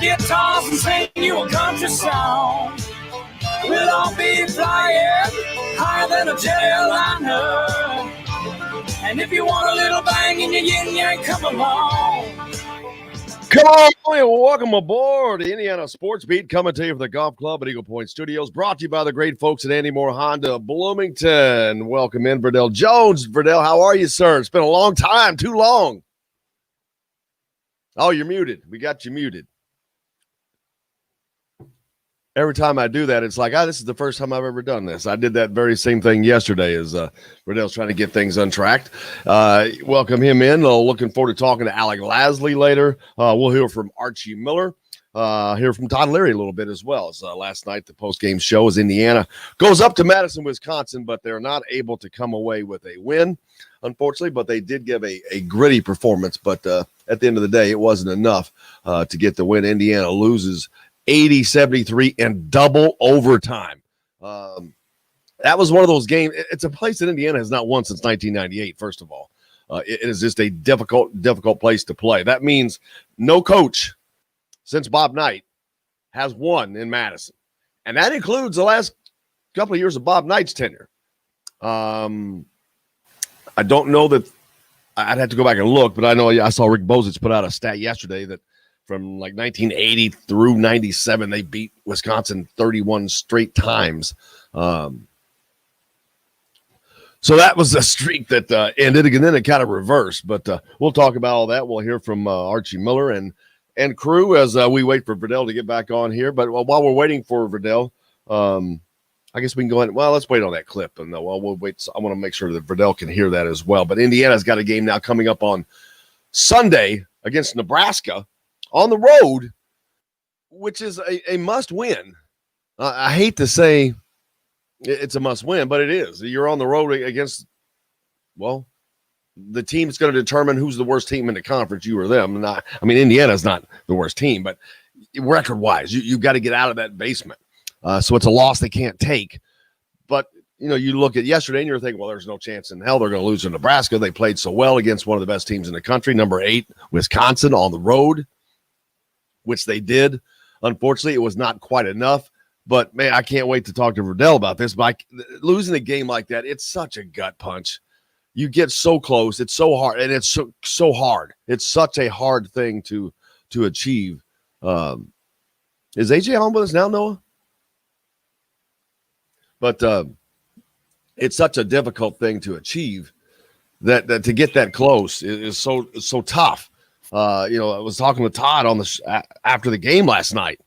guitars and sing you a country song. We'll all be flying higher than a jetliner. And if you want a little bang in your yin yang, come along. Come on, welcome aboard the Indiana Sports Beat, coming to you from the Golf Club at Eagle Point Studios, brought to you by the great folks at Andy Moore Honda Bloomington. Welcome in, Verdell Jones. Verdell, how are you, sir? It's been a long time, too long. Oh, you're muted. We got you muted. Every time I do that, it's like, this is the first time I've ever done this. I did that very same thing yesterday as Verdell's trying to get things untracked. Welcome him in. Looking forward to talking to Alec Lasley later. We'll hear from Archie Miller. Hear from Todd Leary a little bit as well. As last night, the post-game show as Indiana goes up to Madison, Wisconsin, but they're not able to come away with a win, unfortunately. But they did give a gritty performance. But at the end of the day, it wasn't enough to get the win. Indiana loses 80-73 in double overtime. That was one of those games. It's a place that Indiana has not won since 1998, first of all. It is just a difficult place to play. That means no coach since Bob Knight has won in Madison. And that includes the last couple of years of Bob Knight's tenure. I don't know that – I'd have to go back and look, but I know I saw Rick Bozich put out a stat yesterday that from like 1980 through 97, they beat Wisconsin 31 straight times. So that was a streak that ended, and then it kind of reversed. But we'll talk about all that. We'll hear from Archie Miller and crew as we wait for Verdell to get back on here. But while we're waiting for Verdell, I guess we can go ahead. Well, let's wait on that clip, and we'll wait. I want to make sure that Verdell can hear that as well. But Indiana's got a game now coming up on Sunday against Nebraska on the road, which is a must-win. I hate to say it's a must-win, but it is. You're on the road against, well, the team that's going to determine who's the worst team in the conference, you or them. Indiana's not the worst team, but record-wise, you've got to get out of that basement. So it's a loss they can't take. But, you look at yesterday and you're thinking, well, there's no chance in hell they're going to lose to Nebraska. They played so well against one of the best teams in the country, number 8, Wisconsin, on the road, which they did. Unfortunately, it was not quite enough. But, man, I can't wait to talk to Verdell about this. But losing a game like that, it's such a gut punch. You get so close. It's so hard, and it's so hard. It's such a hard thing to achieve. Is AJ on with us now, Noah? But it's such a difficult thing to achieve that to get that close is so tough. I was talking with Todd on after the game last night.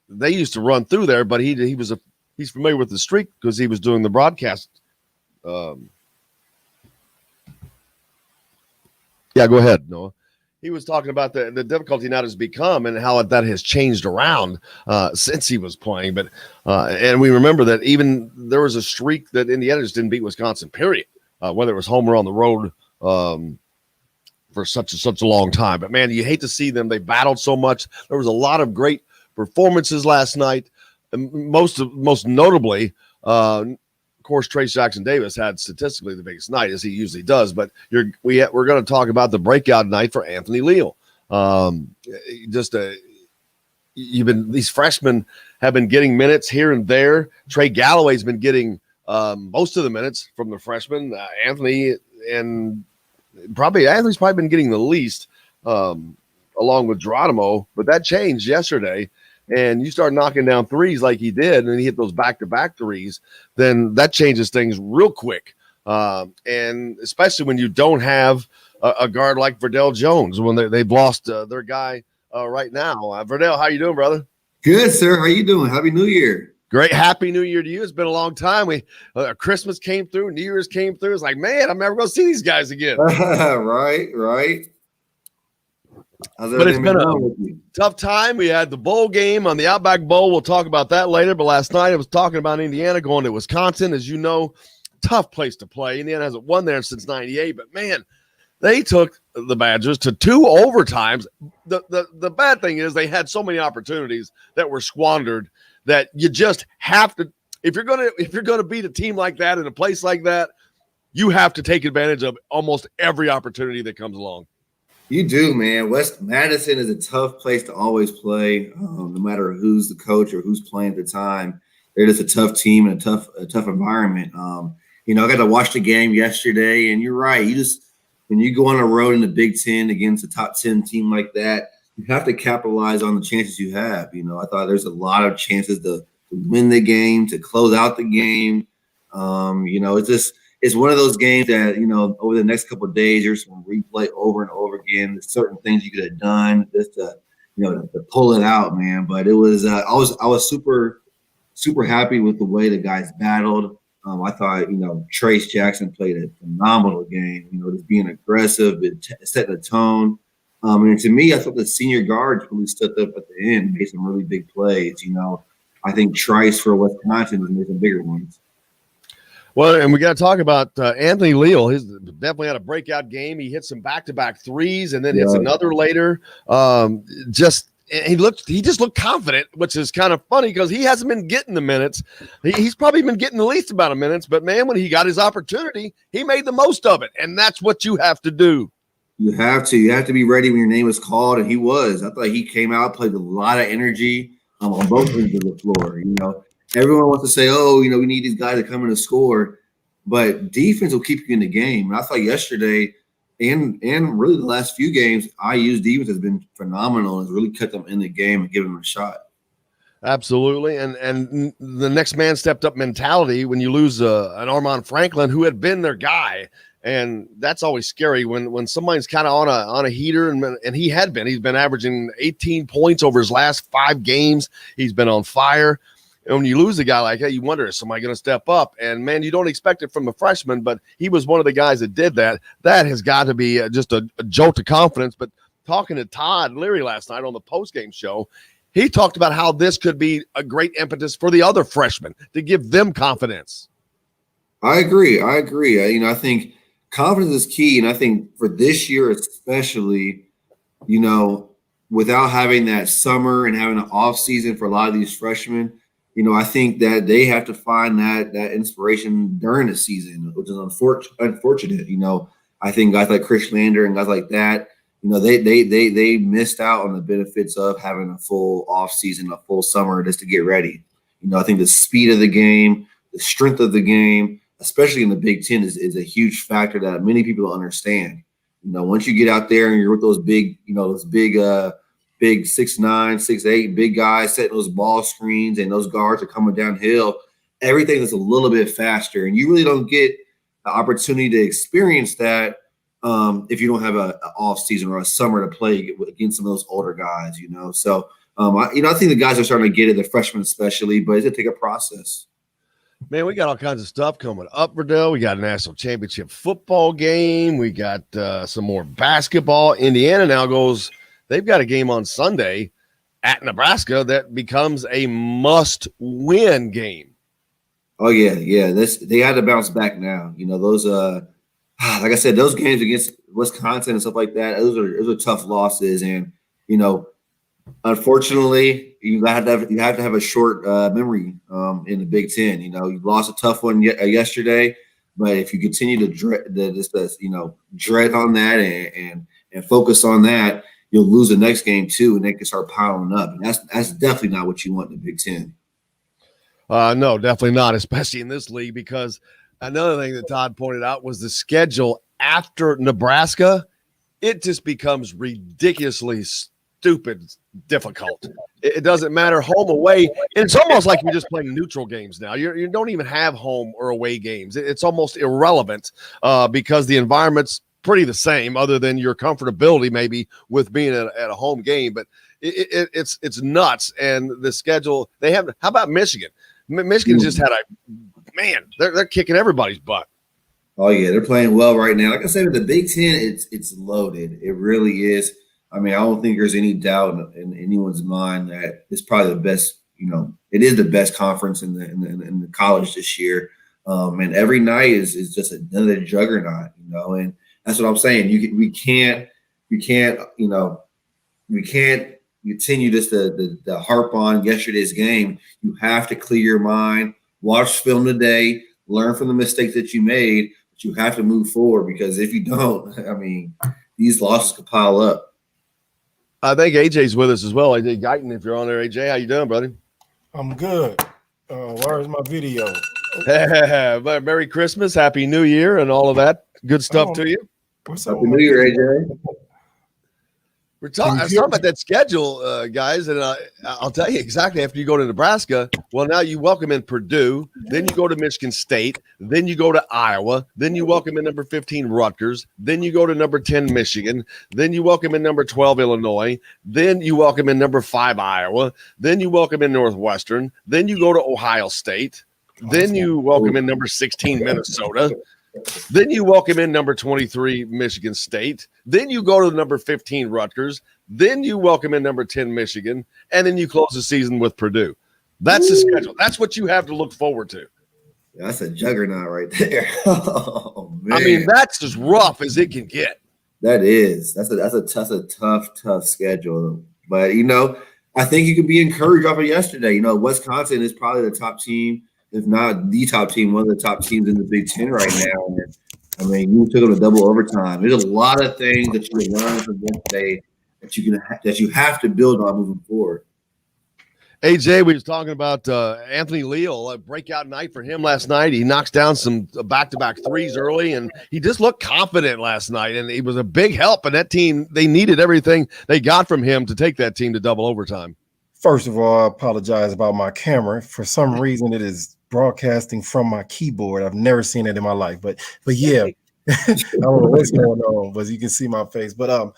They used to run through there, but he's familiar with the streak because he was doing the broadcast. Yeah, go ahead, Noah. He was talking about the difficulty now has become and how that has changed around since he was playing. But and we remember that even there was a streak that Indiana just didn't beat Wisconsin, period, whether it was home or on the road. For such a long time. But, man, you hate to see them. They battled so much. There was a lot of great performances last night. And most notably, of course, Trace Jackson-Davis had statistically the biggest night, as he usually does. But we're going to talk about the breakout night for Anthony Leal. These freshmen have been getting minutes here and there. Trey Galloway's been getting most of the minutes from the freshmen. Anthony's probably been getting the least, along with Geronimo, but that changed yesterday. And you start knocking down threes like he did, and he hit those back-to-back threes, then that changes things real quick. And especially when you don't have a guard like Verdell Jones, when they've lost their guy right now. Verdell, how you doing, brother? Good, sir. How you doing? Happy New Year. Great. Happy New Year to you. It's been a long time. Christmas came through, New Year's came through. It's like, man, I'm never going to see these guys again. Right. But it's been a tough time. We had the bowl game on the Outback Bowl. We'll talk about that later. But last night I was talking about Indiana going to Wisconsin. As you know, tough place to play. Indiana hasn't won there since 98. But, man, they took the Badgers to 2 overtimes. The bad thing is they had so many opportunities that were squandered that you just have to, if you're gonna beat a team like that in a place like that, you have to take advantage of almost every opportunity that comes along. You do, man. West Madison is a tough place to always play, no matter who's the coach or who's playing at the time. They're just a tough team and a tough environment. I got to watch the game yesterday, and you're right. You just when you go on a road in the Big Ten against a top 10 team like that, you have to capitalize on the chances you have. I thought there's a lot of chances to win the game, to close out the game. It's one of those games that, over the next couple of days, you're just going to replay over and over again. There's certain things you could have done just to pull it out, man. But it was, I was super, super happy with the way the guys battled. I thought, Trace Jackson played a phenomenal game, just being aggressive, setting a tone. And to me, I thought the senior guards really stepped up at the end, made some really big plays. I think Trice for Wisconsin has made some bigger ones. Well, and we got to talk about Anthony Leal. He's definitely had a breakout game. He hit some back-to-back threes and then hits another later. He just looked confident, which is kind of funny because he hasn't been getting the minutes. He's probably been getting the least amount of minutes, but man, when he got his opportunity, he made the most of it, and that's what you have to do. You have to be ready when your name is called, and he was. I thought he came out, played a lot of energy on both ends of the floor. Everyone wants to say, we need these guys to come in and score, but defense will keep you in the game. And I thought yesterday and really the last few games, IU's defense has been phenomenal and has really kept them in the game and given them a shot. Absolutely. And the next man stepped up mentality when you lose an Armand Franklin who had been their guy. And that's always scary when somebody's kind of on a heater, and he had been. He's been averaging 18 points over his last 5 games. He's been on fire. And when you lose a guy like that, you wonder, is somebody going to step up? And, man, you don't expect it from a freshman, but he was one of the guys that did that. That has got to be just a jolt of confidence. But talking to Todd Leary last night on the postgame show, he talked about how this could be a great impetus for the other freshmen to give them confidence. I agree. I think confidence is key. And I think for this year especially, without having that summer and having an off season for a lot of these freshmen, I think that they have to find that inspiration during the season, which is unfortunate. I think guys like Chris Lander and guys like that, they missed out on the benefits of having a full off season, a full summer just to get ready. I think the speed of the game, the strength of the game, especially in the Big Ten, is a huge factor that many people don't understand. Once you get out there and you're with those big 6'9", 6'8", big guys setting those ball screens, and those guards are coming downhill, everything is a little bit faster. And you really don't get the opportunity to experience that if you don't have an off season or a summer to play against some of those older guys, So, I think the guys are starting to get it, the freshmen especially, but it's going to take a process. Man, we got all kinds of stuff coming up, Verdell. We got a national championship football game. We got some more basketball. Indiana now they've got a game on Sunday at Nebraska that becomes a must-win game. Oh, yeah. They had to bounce back now. Those like I said, those games against Wisconsin and stuff like that, those are tough losses. And, unfortunately, you have to have a short memory in the Big Ten. You lost a tough one yesterday, but if you continue to dread on that and focus on that, you'll lose the next game too, and they can start piling up. And that's definitely not what you want in the Big Ten. No, definitely not, especially in this league, because another thing that Todd pointed out was the schedule after Nebraska. It just becomes ridiculously stupid difficult. It doesn't matter home, away. It's almost like you're just playing neutral games now. You don't even have home or away games. It's almost irrelevant because the environment's pretty the same, other than your comfortability maybe with being at a home game. But it's nuts. And the schedule they have. How about Michigan? Michigan just had they're kicking everybody's butt. Oh yeah, they're playing well right now. Like I said, with the Big Ten, it's loaded. It really is. I mean, I don't think there's any doubt in anyone's mind that it's probably the best. It is the best conference in the college this year. And every night is just another juggernaut. And that's what I'm saying. We can't continue just the harp on yesterday's game. You have to clear your mind, watch film today, learn from the mistakes that you made, but you have to move forward, because if you don't, I mean, these losses could pile up. I think AJ's with us as well. AJ Guyton, if you're on there, AJ, how you doing, buddy? I'm good. Where's my video? Merry Christmas, Happy New Year, and all of that good stuff to you. What's up? Happy New Year, AJ. We're talking about that schedule, guys, and I'll tell you exactly after you go to Nebraska. Well, now you welcome in Purdue, then you go to Michigan State, then you go to Iowa, then you welcome in number 15 Rutgers, then you go to number 10 Michigan, then you welcome in number 12 Illinois, then you welcome in number 5 Iowa, then you welcome in Northwestern, then you go to Ohio State, then you welcome in number 16 Minnesota. Then you welcome in number 23, Michigan State. Then you go to number 15, Rutgers. Then you welcome in number 10, Michigan. And then you close the season with Purdue. That's the schedule. That's what you have to look forward to. That's a juggernaut right there. Oh, man. I mean, that's as rough as it can get. That is. That's a tough schedule. But, I think you could be encouraged off of yesterday. Wisconsin is probably the top team, if not the top team, one of the top teams in the Big Ten right now. And, I mean, you took them to double overtime. There's a lot of things that you learn from yesterday that you have to build on moving forward. AJ, we was talking about Anthony Leal, a breakout night for him last night. He knocks down some back-to-back threes early, and he just looked confident last night, and he was a big help. And that team, they needed everything they got from him to take that team to double overtime. First of all, I apologize about my camera. For some reason, it is broadcasting from my keyboard. I've never seen it in my life, but yeah, I don't know what's going on, but you can see my face. But I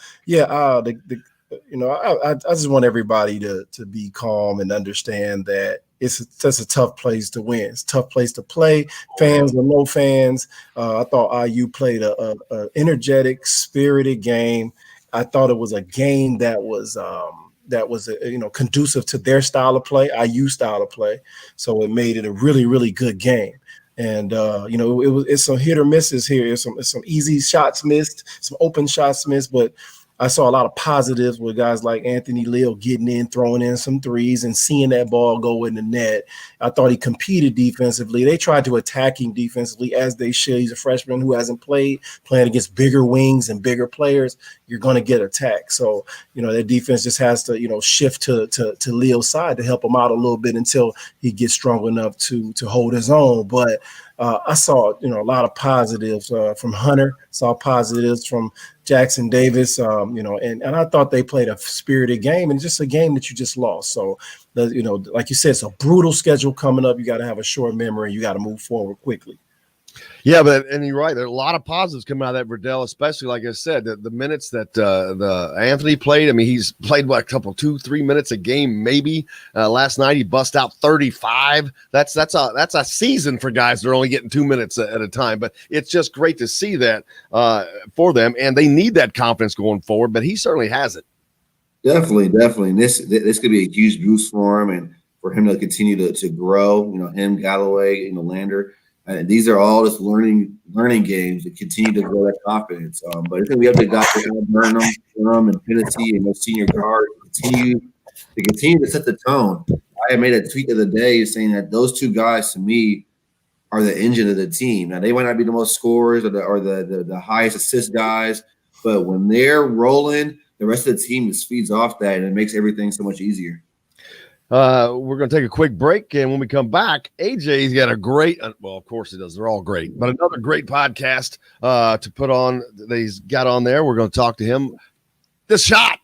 just want everybody to be calm and understand that that's a tough place to win. It's a tough place to play. Fans or no fans. I thought IU played a energetic, spirited game. I thought it was a game that was conducive to their style of play, IU style of play. So it made it a really, really good game. And it's some hit or misses here. It's some easy shots missed, some open shots missed, but I saw a lot of positives with guys like Anthony Leal getting in, throwing in some threes and seeing that ball go in the net. I thought he competed defensively. They tried to attack him defensively as they should. He's a freshman who hasn't playing against bigger wings and bigger players. You're going to get attacked. So, their defense just has to, shift to Leal's side to help him out a little bit until he gets strong enough to hold his own. But I saw, a lot of positives from Hunter, saw positives from Jackson Davis, and I thought they played a spirited game and just a game that you just lost. So, like you said, it's a brutal schedule coming up. You got to have a short memory. You got to move forward quickly. Yeah, and you're right. There are a lot of positives coming out of that Verdell, especially, like I said, the minutes that the Anthony played. I mean, he's played, 2-3 minutes a game, maybe. Last night he bust out 35. That's a season for guys that are only getting 2 minutes at a time. But it's just great to see that for them, and they need that confidence going forward. But he certainly has it. Definitely. And this could be a huge boost for him and for him to continue to grow. Him, Galloway, Lander. These are all just learning games to continue to grow that confidence. But I think we have to guys like Burnham and Tennessee and those senior guards continue to set the tone. I made a tweet the other day saying that those two guys, to me, are the engine of the team. Now, they might not be the most scorers or the highest assist guys, but when they're rolling, the rest of the team just feeds off that, and it makes everything so much easier. We're going to take a quick break, and when we come back, AJ's got a great, well, of course he does. They're all great, but another great podcast to put on that he's got on there. We're going to talk to him. The Shot,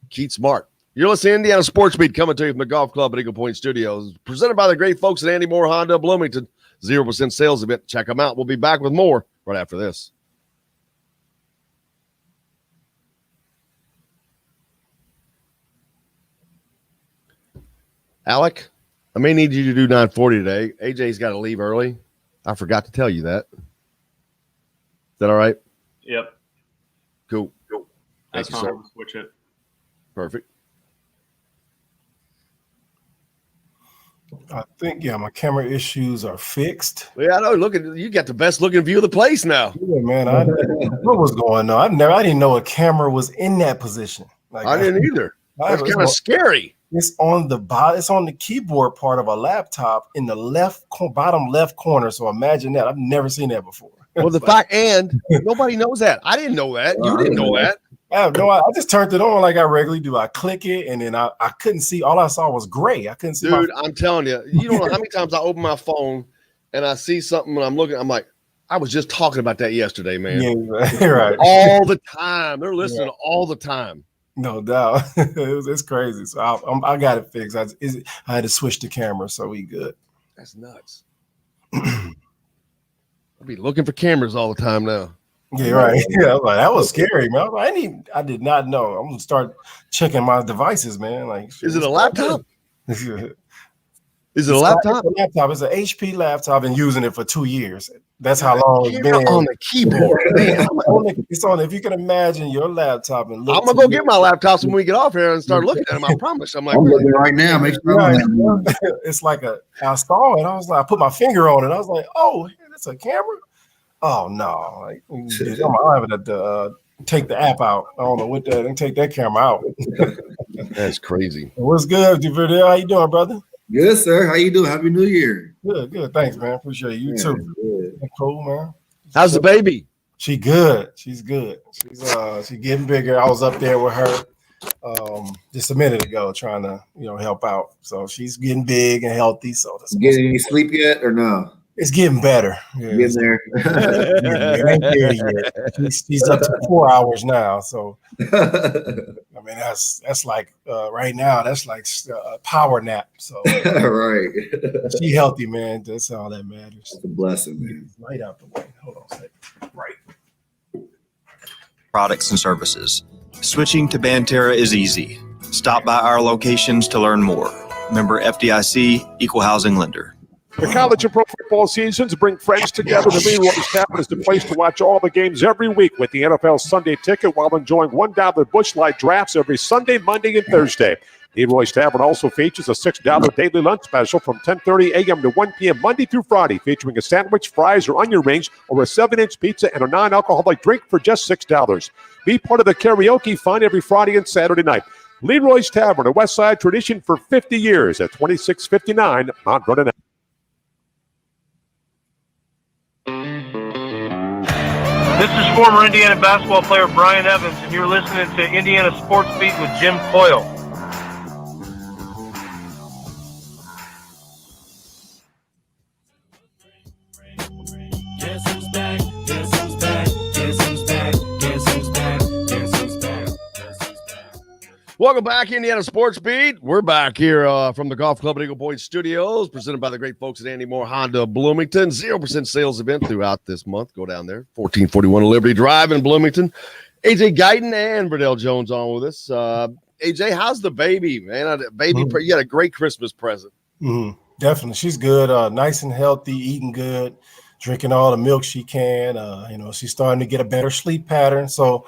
Keith Smart. You're listening to Indiana Sports Beat, coming to you from the Golf Club at Eagle Point Studios, presented by the great folks at Andy Moore Honda Bloomington. 0% sales event. Check them out. We'll be back with more right after this. Alec, I may need you to do 9:40 today. AJ's got to leave early. I forgot to tell you that. Is that all right? Yep. Cool. That's Thank you, fine. sir. Switch it. Perfect. I think, my camera issues are fixed. Yeah, I know. Look at you, got the best looking view of the place now. Yeah, man. What was going on? I didn't know a camera was in that position. I didn't either. That's kind of scary. It's on the bottom. It's on the keyboard part of a laptop in the bottom left corner. So imagine that. I've never seen that before. Well, the fact, and nobody knows that. I didn't know that. You didn't know that. I just turned it on like I regularly do. I click it, and then I couldn't see. All I saw was gray. I couldn't see. Dude, I'm telling you, you don't know how many times I open my phone and I see something and I'm looking. I'm like, I was just talking about that yesterday, man. Yeah, right. All the time. They're listening all the time. No doubt. It's crazy. So I got it fixed. I had to switch the camera, so we good. That's nuts. I'll be looking for cameras all the time now. Yeah, right. Yeah, like, that was scary, man. I did not know. I'm gonna start checking my devices, man. Like, is it a laptop? Is it a laptop? It's a laptop. It's an HP laptop. I've been using it for 2 years. That's how long it's been on the keyboard. Man, it's on. If you can imagine your laptop and look. I'm gonna go get my laptops when we get off here and start looking at them. I promise. I'm looking right now. Make sure it's like I saw it. I was like, I put my finger on it. I was like, oh, that's a camera. Oh no! Like, I'm having to take the app out. I don't know what that and take that camera out. That's crazy. What's good, Verdell? How you doing, brother? Good, sir. How you doing? Happy New Year. Good. Thanks, man. Appreciate you too. Good. Cool, man. How's the baby? She good. She's good. She's getting bigger. I was up there with her just a minute ago trying to help out. So she's getting big and healthy. So getting any sleep yet or no? It's getting better. Yeah, getting there. It ain't there yet. She's up to 4 hours now. So I mean that's like right now that's like a power nap. So right. She healthy, man. That's all that matters. That's a blessing, man. Light out the way. Hold on a second. Right. Products and services. Switching to Banterra is easy. Stop by our locations to learn more. Member FDIC, Equal Housing Lender. The college and pro football seasons bring friends together. The Leroy's Tavern is the place to watch all the games every week with the NFL Sunday Ticket while enjoying $1 Busch Light drafts every Sunday, Monday, and Thursday. Leroy's Tavern also features a $6 daily lunch special from 10:30 a.m. to 1 p.m. Monday through Friday, featuring a sandwich, fries, or onion rings, or a 7-inch pizza and a non-alcoholic drink for just $6. Be part of the karaoke fun every Friday and Saturday night. Leroy's Tavern, a West Side tradition for 50 years at 2659 Mount Vernon. This is former Indiana basketball player Brian Evans, and you're listening to Indiana Sports Beat with Jim Coyle. Guess who's back? Guess who's back? Guess who's back? Guess who's back? Guess who's back? Guess who's back? Welcome back, Indiana Sports Beat. We're back here from the Golf Club at Eagle Point Studios, presented by the great folks at Andy Moore Honda Bloomington. 0% sales event throughout this month. Go down there, 1441 Liberty Drive in Bloomington. AJ Guyton and Verdell Jones on with us. AJ, how's the baby, man? You got a great Christmas present. Mm-hmm. Definitely. She's good, nice and healthy, eating good, drinking all the milk she can. She's starting to get a better sleep pattern. So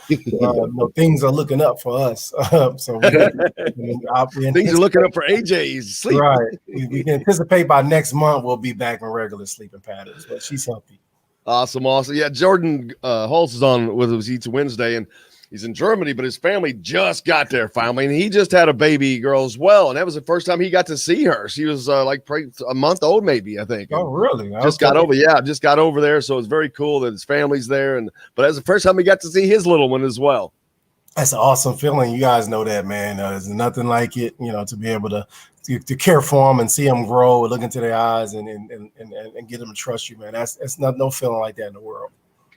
things are looking up for us. Things are looking up for AJ's sleep. Right. We can anticipate by next month we'll be back in regular sleeping patterns, but she's healthy. Awesome. Yeah, Jordan Holtz is on with us each Wednesday, and he's in Germany, but his family just got there finally, and he just had a baby girl as well, and that was the first time he got to see her. She was like a month old, maybe, I think. Oh, really? Just got over there, so it's very cool that his family's there, but that's the first time he got to see his little one as well. That's an awesome feeling. You guys know that, man. There's nothing like it, to be able to care for them and see them grow and look into their eyes and get them to trust you, man. That's no feeling like that in the world.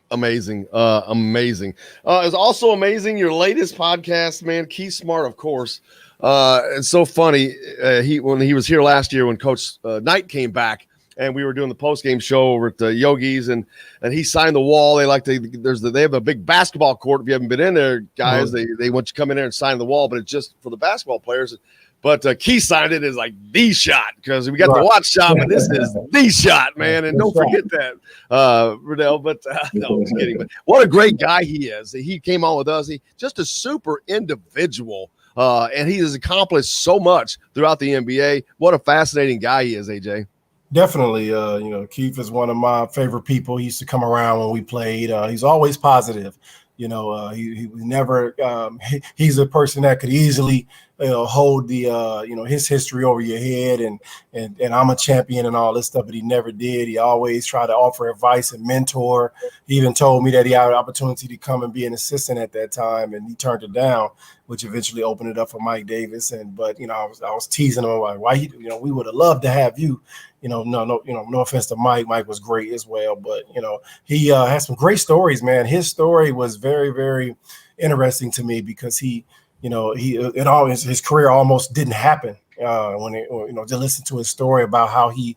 Amazing. It's also amazing your latest podcast, man. Keith Smart, of course. It's so funny. When he was here last year, when Coach Knight came back, and we were doing the post-game show over at the Yogi's, and he signed the wall. They have a big basketball court. If you haven't been in there, guys, they want you to come in there and sign the wall, but it's just for the basketball players. But Keith signed it as like the shot, because we got the watch shop, and this is the shot, man. And don't forget that, Verdell. But no, I'm just kidding. But what a great guy he is. He came on with us. He's just a super individual, and he has accomplished so much throughout the NBA. What a fascinating guy he is, AJ. Definitely. Keith is one of my favorite people. He used to come around when we played. He's always positive. He never. He's a person that could easily hold the his history over your head and I'm a champion and all this stuff, but he never did. He always tried to offer advice and mentor. He even told me that he had an opportunity to come and be an assistant at that time, and he turned it down, which eventually opened it up for Mike Davis. But I was teasing him like, why we would have loved to have you. No offense to Mike. Mike was great as well, but he has some great stories, man. His story was very, very interesting to me because his career almost didn't happen. To listen to his story about how he,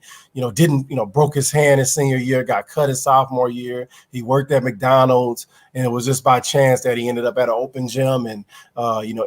broke his hand his senior year, got cut his sophomore year. He worked at McDonald's, and it was just by chance that he ended up at an open gym and,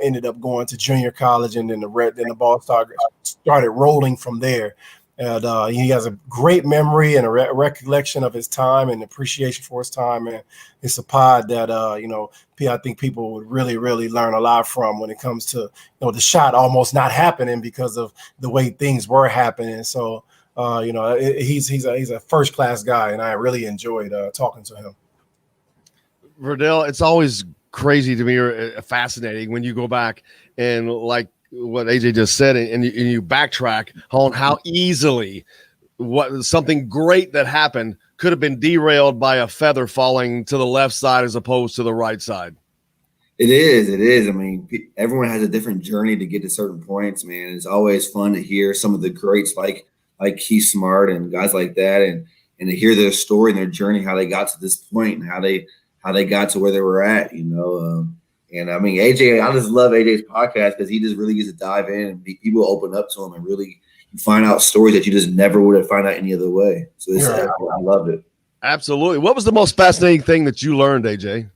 ended up going to junior college, and then the ball started rolling from there. And he has a great memory and a recollection of his time and appreciation for his time. And it's a pod that, I think people would really, really learn a lot from when it comes to, the shot almost not happening because of the way things were happening. So, he's a first-class guy, and I really enjoyed talking to him. Verdell, it's always crazy to me or fascinating when you go back and like what AJ just said, and you backtrack on how easily something great that happened could have been derailed by a feather falling to the left side as opposed to the right side. It is. I mean, everyone has a different journey to get to certain points, man. It's always fun to hear some of the greats like Keith Smart and guys like that, and to hear their story and their journey, how they got to this point and how they got to where they were at, And I mean, AJ, I just love AJ's podcast because he just really gets to dive in and people open up to him and really find out stories that you just never would have found out any other way. So I loved it. Absolutely. What was the most fascinating thing that you learned, AJ?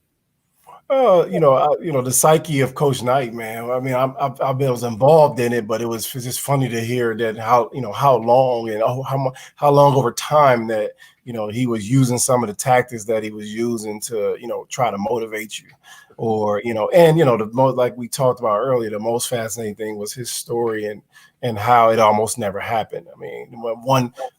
The psyche of Coach Knight, man. I mean, I was involved in it, but it was just funny to hear that how long and how long over time that he was using some of the tactics that he was using to try to motivate you, or the most, like we talked about earlier, the most fascinating thing was his story and how it almost never happened. I mean,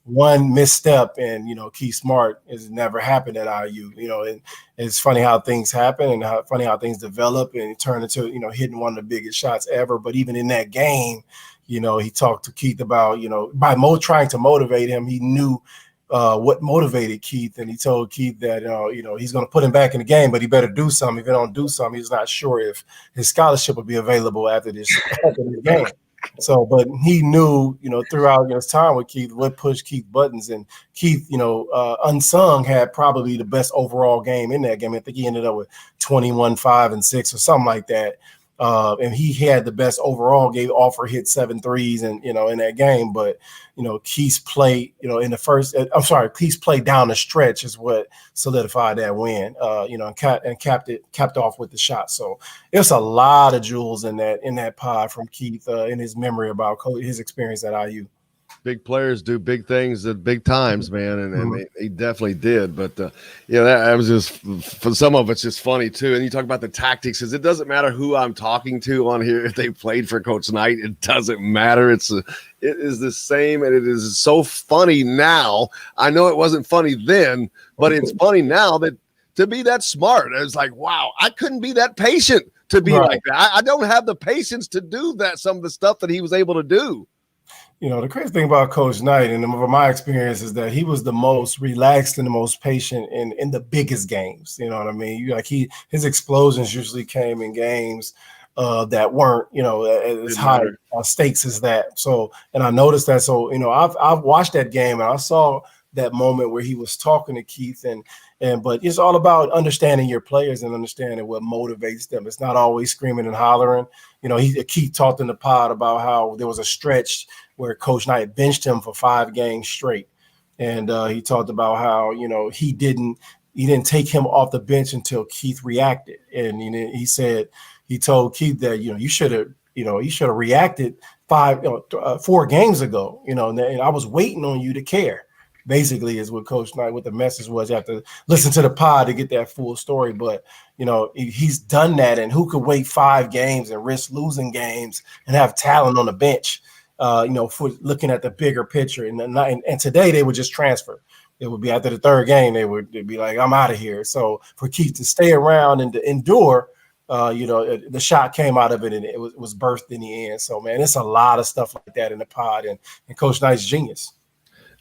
one misstep and Keith Smart has never happened at IU. And it's funny how things happen and funny how things develop and it turned into hitting one of the biggest shots ever. But even in that game, he talked to Keith about by trying to motivate him, he knew what motivated Keith, and he told Keith that he's going to put him back in the game, but he better do something. If he don't do something, he's not sure if his scholarship will be available after this game. So, but he knew, throughout his time with Keith, what pushed Keith buttons. And Keith, unsung, had probably the best overall game in that game. I think he ended up with 21, 5, and 6 or something like that. And he had the best overall game. Offer hit 7 threes and in that game. But Keith's play, Keith's play down the stretch is what solidified that win. And capped off with the shot. So it's a lot of jewels in that pod from Keith in his memory about his experience at IU. Big players do big things at big times, man, and he definitely did. But that was just, for some of it's just funny too. And you talk about the tactics, because it doesn't matter who I'm talking to on here. If they played for Coach Knight, it doesn't matter. It is the same, and it is so funny now. I know it wasn't funny then, but it's funny now that to be that smart. It's like, wow, I couldn't be that patient to be like that. I don't have the patience to do that. Some of the stuff that he was able to do. The crazy thing about Coach Knight, and from my experience, is that he was the most relaxed and the most patient in the biggest games. You know what I mean? His explosions usually came in games that weren't, as high stakes as that. So, and I noticed that. So, I've watched that game and I saw that moment where he was talking to Keith but it's all about understanding your players and understanding what motivates them. It's not always screaming and hollering. Keith talked in the pod about how there was a stretch where Coach Knight benched him for 5 games straight. And he talked about how, he didn't take him off the bench until Keith reacted. And he told Keith that, you should have reacted 4 games ago, and I was waiting on you to care. Basically is what Coach Knight, what the message was. You have to listen to the pod to get that full story. But, he's done that. And who could wait 5 games and risk losing games and have talent on the bench, for looking at the bigger picture. And today they would just transfer. It would be after the 3rd game, they'd be like, I'm out of here. So for Keith to stay around and to endure, the shot came out of it and it was birthed in the end. So, man, it's a lot of stuff like that in the pod, and Coach Knight's genius.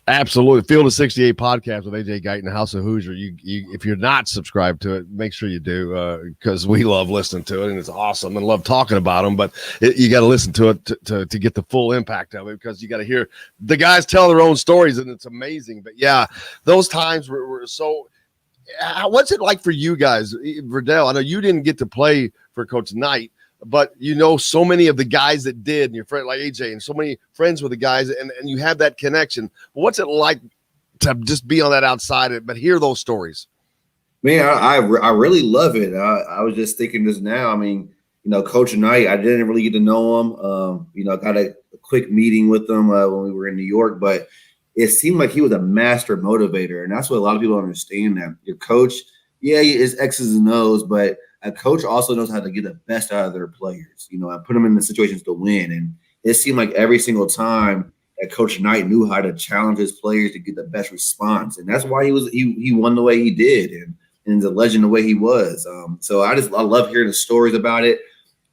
Absolutely. Field of 68 podcast with AJ Guyton, House of Hoosier. You if you're not subscribed to it, make sure you do, because we love listening to it and it's awesome and love talking about them. But you got to listen to it to get the full impact of it, because you got to hear the guys tell their own stories, and it's amazing. But yeah, those times were so. What's it like for you guys, Verdell? I know you didn't get to play for Coach Knight, but you know so many of the guys that did, and your friend like AJ, and so many friends with the guys, and you have that connection. What's it like to just be on that outside, but hear those stories? Man, I really love it. I was just thinking this now. I mean, Coach Knight, I didn't really get to know him. I got a quick meeting with him when we were in New York, but it seemed like he was a master motivator, and that's what a lot of people don't understand. That your coach, yeah, he is X's and O's, but a coach also knows how to get the best out of their players, and put them in the situations to win. And it seemed like every single time that Coach Knight knew how to challenge his players to get the best response. And that's why he won the way he did, and is a legend the way he was. So I love hearing the stories about it.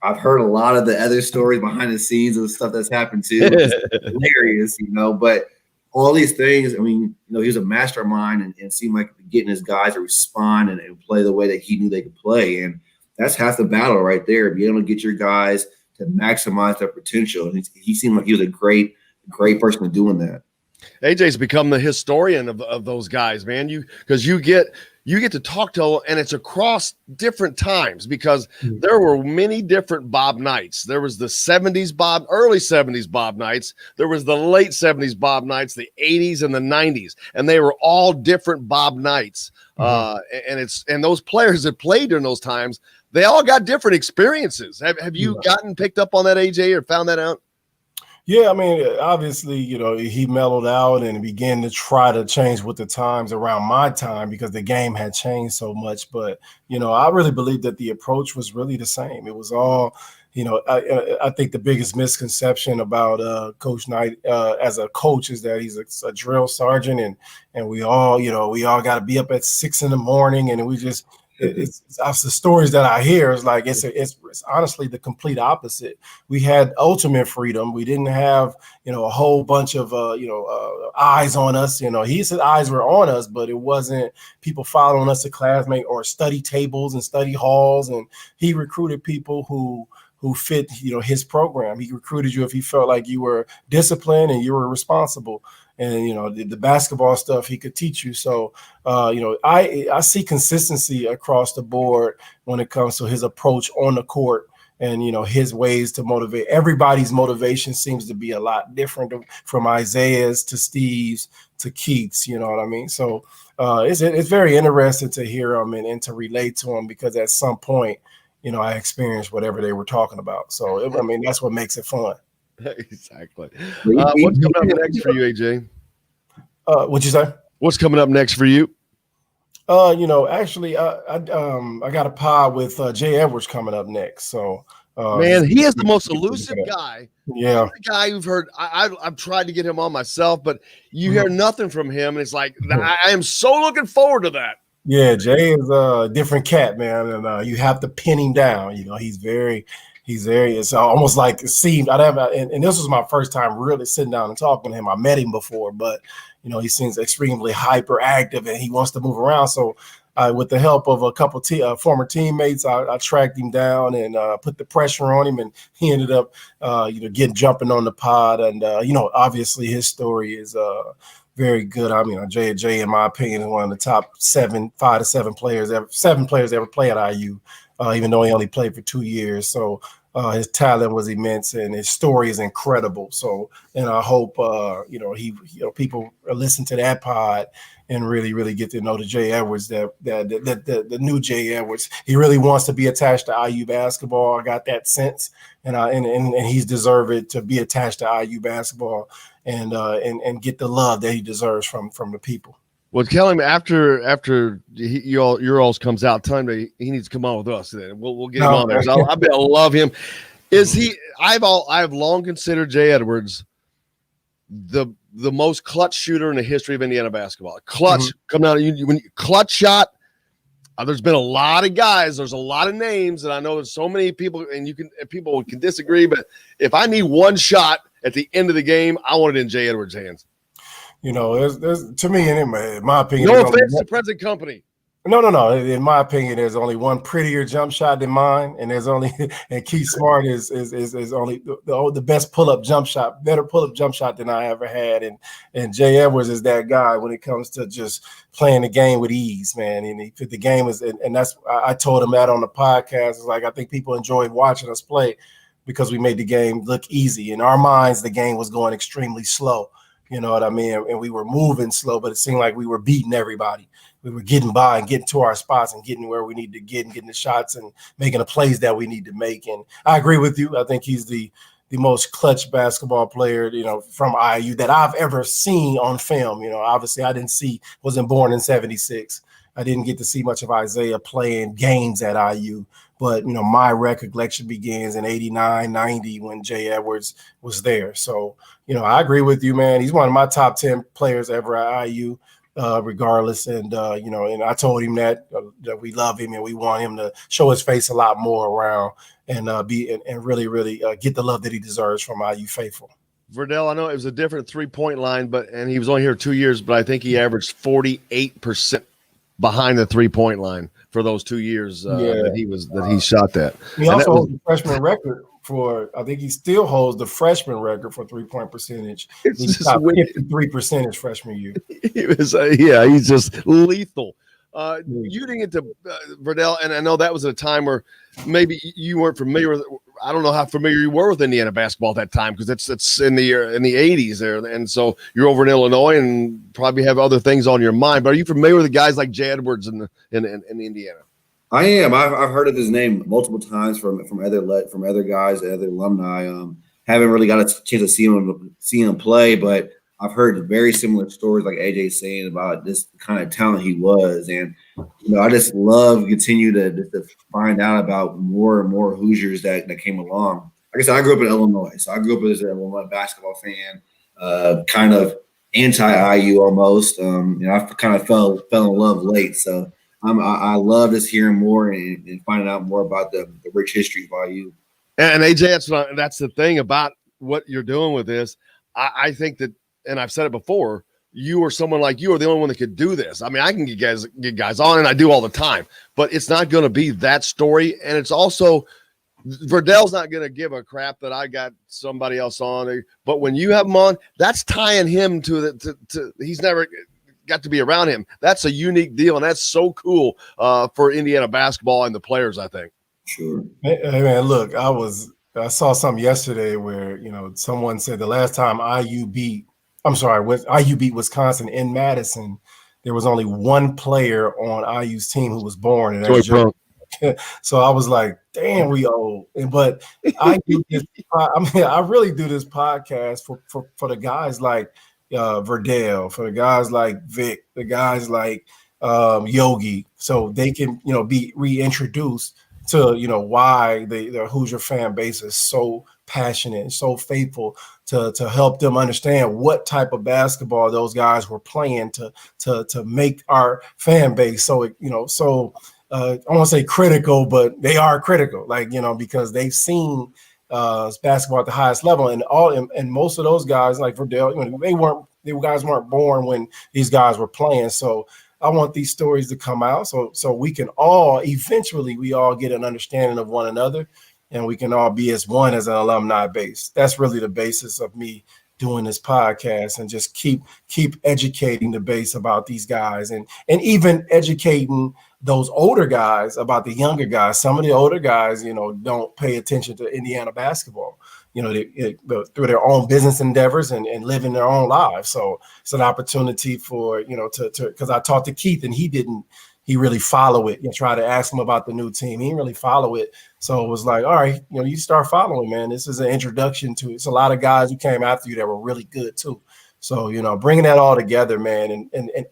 I've heard a lot of the other stories behind the scenes of stuff that's happened too. It's hilarious, but all these things, I mean, he was a mastermind, and seemed like getting his guys to respond and play the way that he knew they could play. And that's half the battle right there, being able to get your guys to maximize their potential. And he seemed like he was a great person at doing that. AJ's become the historian of those guys, man. Because you get to talk to, and it's across different times, because there were many different Bob Knights. There was the early 70s Bob Knights. There was the late 70s Bob Knights, the 80s and the 90s, and they were all different Bob Knights. And those players that played during those times, they all got different experiences. Have you gotten picked up on that, AJ, or found that out? Yeah, I mean, obviously, he mellowed out and began to try to change with the times around my time, because the game had changed so much. But, I really believe that the approach was really the same. It was all, I think the biggest misconception about Coach Knight as a coach is that he's a drill sergeant, and we all got to be up at 6 a.m, and we just – it's the stories that I hear is like it's honestly the complete opposite. We had ultimate freedom. We didn't have a whole bunch of eyes on us. He said eyes were on us, but it wasn't people following us to classmate or study tables and study halls. And he recruited people who fit his program. He recruited you if he felt like you were disciplined and you were responsible. And the basketball stuff he could teach you. So I see consistency across the board when it comes to his approach on the court, and his ways to motivate. Everybody's motivation seems to be a lot different, from Isaiah's to Steve's to Keith's. You know what I mean? So it's very interesting to hear him and to relate to him, because at some point I experienced whatever they were talking about. So that's what makes it fun. Exactly. What's coming up next for you, AJ? What'd you say? What's coming up next for you? Actually, I got a pod with Jay Edwards coming up next. So, man, he is the most elusive guy. Yeah, the guy you've heard. I've tried to get him on myself, but you hear nothing from him, and it's like I am so looking forward to that. Yeah, Jay is a different cat, man, and you have to pin him down. It's almost like it seemed. And this was my first time really sitting down and talking to him. I met him before, but he seems extremely hyperactive and he wants to move around. So, with the help of a couple former teammates, I tracked him down and put the pressure on him, and he ended up, jumping on the pod. And obviously his story is very good. I mean, Jay, in my opinion, is one of the top 5 to 7 players ever play at IU. Even though he only played for 2 years. So his talent was immense and his story is incredible. So, and I hope, people listen to that pod and really, really get to know the Jay Edwards, the new Jay Edwards. He really wants to be attached to IU basketball. I got that sense, and he's deserved to be attached to IU basketball and get the love that he deserves from the people. Well, tell him after yours comes out, tell him that he needs to come on with us. Then we'll get him on there. So I bet I love him. Is he? I've long considered Jay Edwards the most clutch shooter in the history of Indiana basketball. Clutch coming out, when clutch shot, There's been a lot of guys. There's a lot of names, and I know there's so many people, and people can disagree. But if I need one shot at the end of the game, I want it in Jay Edwards' hands. There's to me, in my opinion, no offense to present company. No. In my opinion, there's only one prettier jump shot than mine, and and Keith Smart is only the best better pull up jump shot than I ever had, and Jay Edwards is that guy when it comes to just playing the game with ease, man. And the game is, and that's I told him that on the podcast. It's like I think people enjoyed watching us play because we made the game look easy. In our minds, the game was going extremely slow. You know what I mean? And we were moving slow, but it seemed like we were beating everybody. We were getting by and getting to our spots and getting where we need to get and getting the shots and making the plays that we need to make. And I agree with you. I think he's the most clutch basketball player, from IU that I've ever seen on film. Obviously I wasn't born in 76. I didn't get to see much of Isaiah playing games at IU, but my recollection begins in 89, 90 when Jay Edwards was there. So, I agree with you, man. He's one of my top 10 players ever at IU. Regardless. And I told him that we love him and we want him to show his face a lot more around and really, really get the love that he deserves from IU faithful. Verdell, I know it was a different 3-point line, and he was only here 2 years, but I think he averaged 48% behind the 3-point line for those 2 years that he shot that. He also holds the freshman record I think he still holds the freshman record for 3-point percentage. He's got 53% his freshman year. He's just lethal. You didn't get to Verdell, and I know that was at a time where maybe you weren't familiar with. I don't know how familiar you were with Indiana basketball at that time because it's in the 80s there, and so you're over in Illinois and probably have other things on your mind. But are you familiar with the guys like Jay Edwards in Indiana? I am. I've heard of his name multiple times from other guys, other alumni. Haven't really got a chance to see him play, but I've heard very similar stories, like AJ saying about this kind of talent he was, and I just love continue to find out about more and more Hoosiers that came along. Like I said, I grew up in Illinois, so I grew up as an Illinois basketball fan, kind of anti-IU almost. I kind of fell in love late, so. I love just hearing more and finding out more about the rich history of IU. And AJ, that's the thing about what you're doing with this. I think that, and I've said it before, you or someone like you are the only one that could do this. I mean, I can get guys on, and I do all the time, but it's not going to be that story. And it's also, Verdell's not going to give a crap that I got somebody else on. But when you have him on, that's tying him to he's never – got to be around him. That's a unique deal, and that's so cool for Indiana basketball and the players, I think. Sure. Hey, man, look, I saw something yesterday where someone said the last time IU beat Wisconsin in Madison, there was only one player on IU's team who was born, and that's Joe. So I was like, damn, we old. But I really do this podcast for the guys like Verdell, for the guys like Vic, the guys like Yogi, so they can be reintroduced to why the Hoosier fan base is so passionate and so faithful to help them understand what type of basketball those guys were playing to make our fan base so I won't say critical, but they are critical, because they've seen basketball at the highest level, and most of those guys like Verdell, they guys weren't born when these guys were playing. So I want these stories to come out so we can all eventually get an understanding of one another, and we can all be as one as an alumni base. That's really the basis of me doing this podcast, and just keep educating the base about these guys, and even educating those older guys about the younger guys. Some of the older guys, don't pay attention to Indiana basketball, through their own business endeavors and living their own lives. So it's an opportunity for, because I talked to Keith and he really follow it. Try to ask him about the new team. He didn't really follow it. So it was like, all right, you start following, man. This is an introduction to it. It's a lot of guys who came after you that were really good too. So, bringing that all together, man, and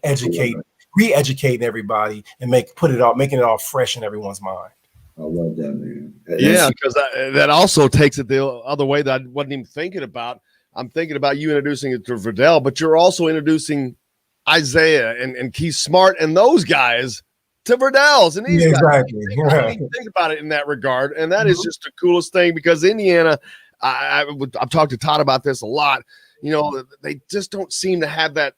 re-educating everybody and making it all fresh in everyone's mind. I love that, man. Yeah, because that also takes it the other way that I wasn't even thinking about. I'm thinking about you introducing it to Verdell, but you're also introducing Isaiah and Keith Smart and those guys to Verdell's and these guys. Exactly. I don't even think about it in that regard, and that is just the coolest thing because Indiana. I've talked to Todd about this a lot. They just don't seem to have that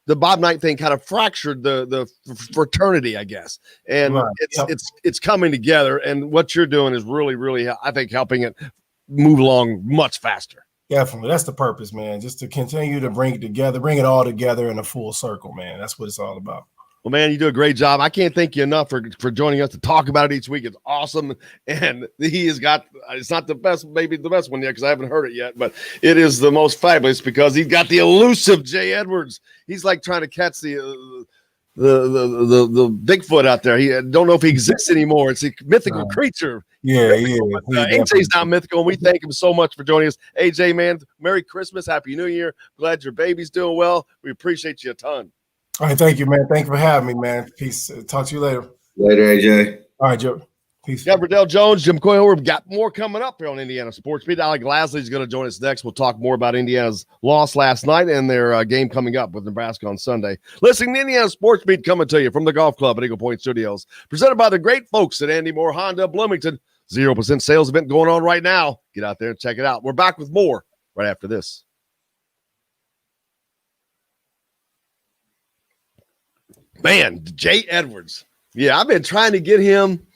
the Bob Knight thing kind of fractured the fraternity, I guess, and it's coming together. And what you're doing is really, really, I think, helping it move along much faster. Definitely, that's the purpose, man. Just to continue to bring it together, bring it all together in a full circle, man. That's what it's all about. Well, man, you do a great job. I can't thank you enough for joining us to talk about it each week. It's awesome. And he has got, it's not the best, maybe the best one yet because I haven't heard it yet, but it is the most fabulous because he's got the elusive Jay Edwards. He's like trying to catch the Bigfoot out there. He don't know if he exists anymore. It's a mythical creature. Yeah. AJ's not mythical, and we thank him so much for joining us. AJ, man, Merry Christmas, Happy New Year. Glad your baby's doing well. We appreciate you a ton. All right, thank you, man. Thank you for having me, man. Peace. Talk to you later. Later, AJ. All right, Joe. Peace. Yeah, Verdell Jones, Jim Coyle. We've got more coming up here on Indiana Sports Beat. Alec Lasley is going to join us next. We'll talk more about Indiana's loss last night and their game coming up with Nebraska on Sunday. Listen to Indiana Sports Beat coming to you from the Golf Club at Eagle Point Studios. Presented by the great folks at Andy Moore Honda Bloomington. 0% sales event going on right now. Get out there and check it out. We're back with more right after this. Man, Jay Edwards. Yeah, I've been trying to get him.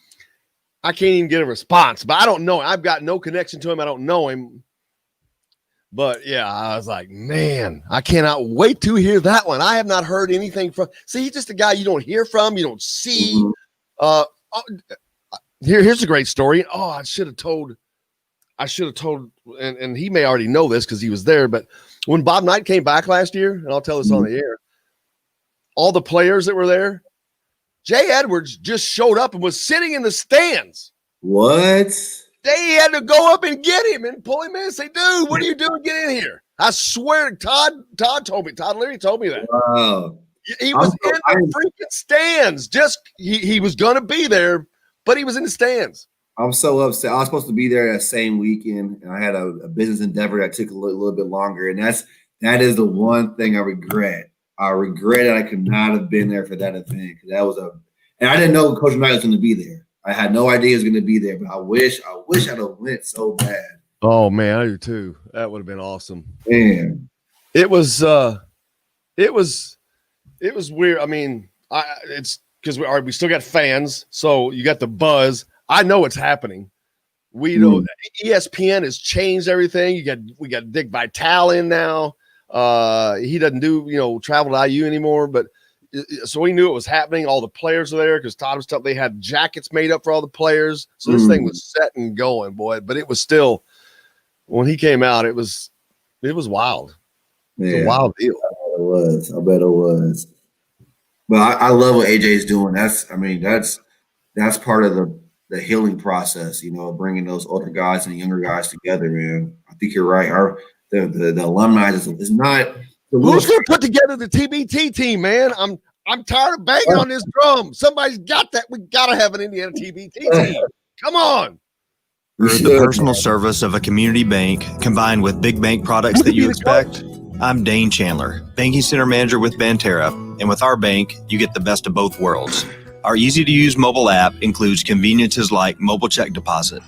I can't even get a response, but I don't know. I've got no connection to him. I don't know him. But, yeah, I was like, man, I cannot wait to hear that one. I have not heard anything from – see, he's just a guy you don't hear from, you don't see. Here's a great story. Oh, I should have told, and he may already know this because he was there, but when Bob Knight came back last year, and I'll tell this on the air, all the players that were there, Jay Edwards just showed up and was sitting in the stands. What? They had to go up and get him and pull him in and say, dude, what are you doing? Get in here. I swear, Todd told me. Todd Leary told me that. Wow. He was in the freaking stands. He was going to be there, but he was in the stands. I'm so upset. I was supposed to be there that same weekend, and I had a business endeavor that took a little bit longer, and that is the one thing I regret. I regret that I could not have been there for that event. And I didn't know Coach Knight was going to be there. I had no idea he was going to be there, but I wish I'd have went so bad. Oh man, I do too. That would have been awesome. Man, it was weird. I mean, it's because we still got fans, so you got the buzz. I know it's happening. We know ESPN has changed everything. We got Dick Vitale in now. He doesn't do travel to IU anymore, but so we knew it was happening. All the players were there because Todd was telling they had jackets made up for all the players. So this thing was set and going, boy. But it was still, when he came out, it was wild. It was a wild deal. I bet it was. But I love what AJ's doing. That's part of the healing process, bringing those older guys and younger guys together, man. I think you're right. The alumni is not. Who's going to put together the TBT team, man? I'm tired of banging on this drum. Somebody's got that. We got to have an Indiana TBT team. Come on. Through the personal service of a community bank combined with big bank products that you expect, I'm Dane Chandler, Banking Center Manager with Banterra. And with our bank, you get the best of both worlds. Our easy-to-use mobile app includes conveniences like mobile check deposit.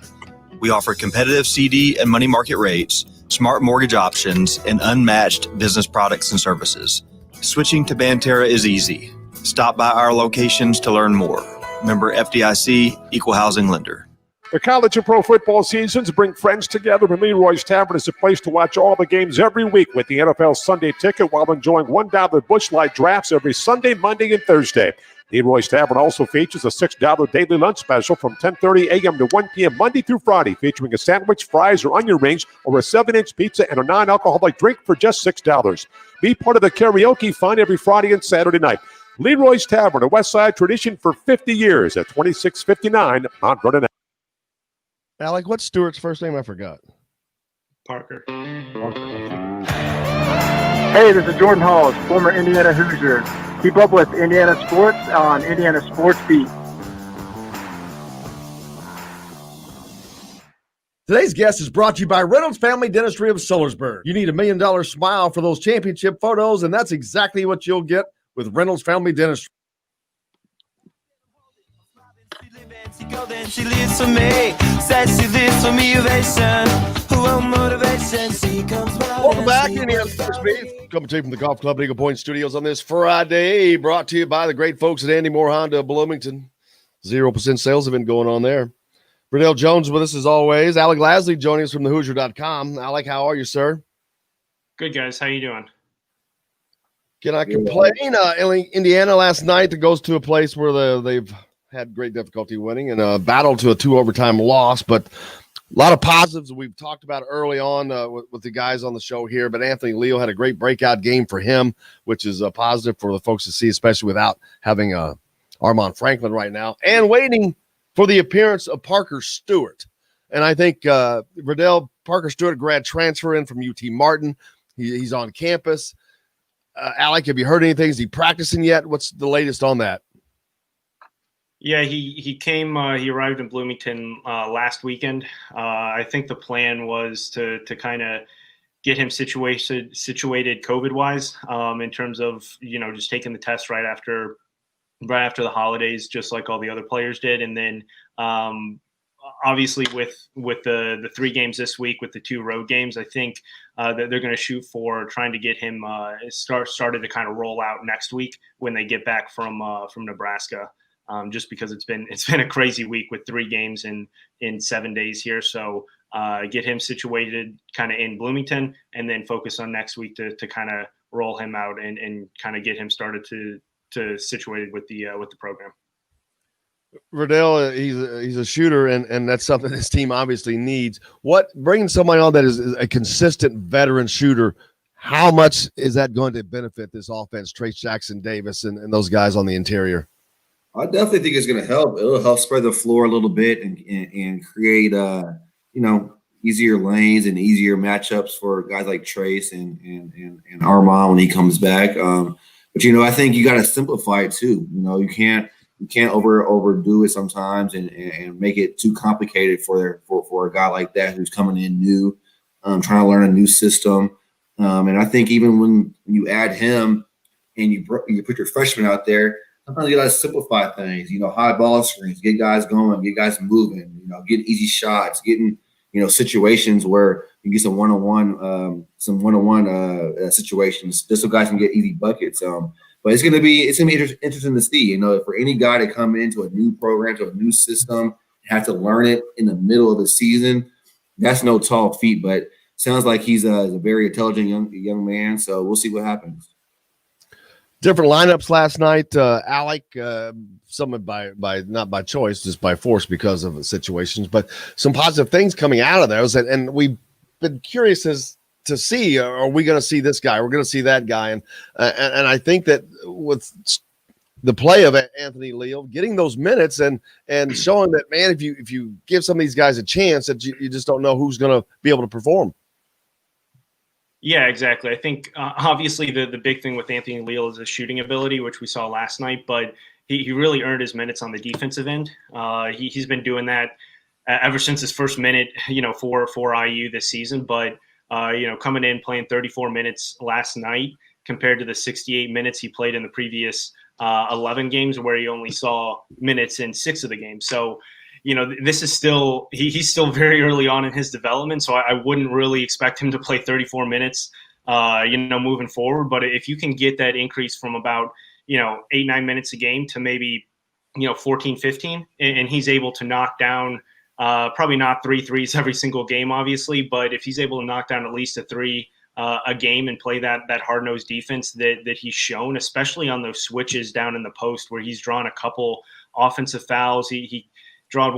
We offer competitive CD and money market rates, smart mortgage options, and unmatched business products and services. Switching to Banterra is easy. Stop by our locations to learn more. Member FDIC, Equal Housing Lender. The college and pro football seasons bring friends together, and Leroy's Tavern is a place to watch all the games every week with the NFL Sunday Ticket while enjoying $1 Busch Light drafts every Sunday, Monday, and Thursday. Leroy's Tavern also features a $6 daily lunch special from 10:30 a.m. to 1 p.m. Monday through Friday, featuring a sandwich, fries, or onion rings, or a 7-inch pizza and a non-alcoholic drink for just $6. Be part of the karaoke fun every Friday and Saturday night. Leroy's Tavern, a West Side tradition for 50 years at 2659 Mount Vernon. Alec, what's Stewart's first name? I forgot. Parker. Hey, this is Jordan Halls, former Indiana Hoosier. Keep up with Indiana sports on Indiana Sports Beat. Today's guest is brought to you by Reynolds Family Dentistry of Sellersburg. You need $1 million smile for those championship photos, and that's exactly what you'll get with Reynolds Family Dentistry. She lives for me, says she lives for motivation. Welcome back, Indiana Sports Beat. Coming to you from the Golf Club Eagle Point Studios on this Friday, brought to you by the great folks at Andy Moore Honda of Bloomington. 0% sales have been going on there. Verdell Jones with us as always. Alec Lasley joining us from thehoosier.com. Alec, how are you, sir? Good, guys. How you doing? Can I complain? Indiana last night that goes to a place where they've had great difficulty winning and battled to a 2 overtime loss, but a lot of positives we've talked about early on with the guys on the show here, but Anthony Leo had a great breakout game for him, which is a positive for the folks to see, especially without having Armand Franklin right now, and waiting for the appearance of Parker Stewart. And I think Parker Stewart, grad transfer in from UT Martin. He's on campus. Alec, have you heard anything? Is he practicing yet? What's the latest on that? Yeah, he came. He arrived in Bloomington last weekend. I think the plan was to kind of get him situated COVID wise, in terms of just taking the test right after the holidays, just like all the other players did, and then obviously with the 3 games this week, with the 2 road games, I think that they're going to shoot for trying to get him started to kind of roll out next week when they get back from Nebraska. Just because it's been a crazy week with 3 games in 7 days here. So get him situated kind of in Bloomington, and then focus on next week to kind of roll him out and kind of get him started to situated with the program. Verdell, he's a shooter, and that's something this team obviously needs. What bringing somebody on that is a consistent veteran shooter, how much is that going to benefit this offense, Trace Jackson Davis and those guys on the interior? I definitely think it's going to help. It'll help spread the floor a little bit and create, easier lanes and easier matchups for guys like Trace and Armand when he comes back. But I think you got to simplify it too. You can't overdo it sometimes and make it too complicated for a guy like that who's coming in new, trying to learn a new system. And I think even when you add him and you put your freshman out there, sometimes you got to simplify things, high ball screens, get guys going, get guys moving, get easy shots, getting, situations where you get some one-on-one situations just so guys can get easy buckets. But it's gonna be interesting to see, for any guy to come into a new program, to a new system, have to learn it in the middle of the season. That's no tall feat, but sounds like he's a very intelligent young man. So we'll see what happens. Different lineups last night, Alec. Some by not by choice, just by force because of the situations, but some positive things coming out of those. And we've been curious as to see, are we going to see this guy? We're going to see that guy, and I think that with the play of Anthony Leo, getting those minutes and showing that, man, if you give some of these guys a chance, that you just don't know who's going to be able to perform. Yeah, exactly. I think obviously the big thing with Anthony Leal is his shooting ability, which we saw last night, but he really earned his minutes on the defensive end. He's been doing that ever since his first minute, for IU this season. But, coming in, playing 34 minutes last night compared to the 68 minutes he played in the previous 11 games, where he only saw minutes in 6 of the games. So, this is still he's still very early on in his development, so I wouldn't really expect him to play 34 minutes, moving forward. But if you can get that increase from about 8-9 minutes a game to maybe 14, 15, and he's able to knock down probably not 3 threes every single game, obviously, but if he's able to knock down at least a 3 a game and play that hard-nosed defense that he's shown, especially on those switches down in the post where he's drawn a couple offensive fouls. He drew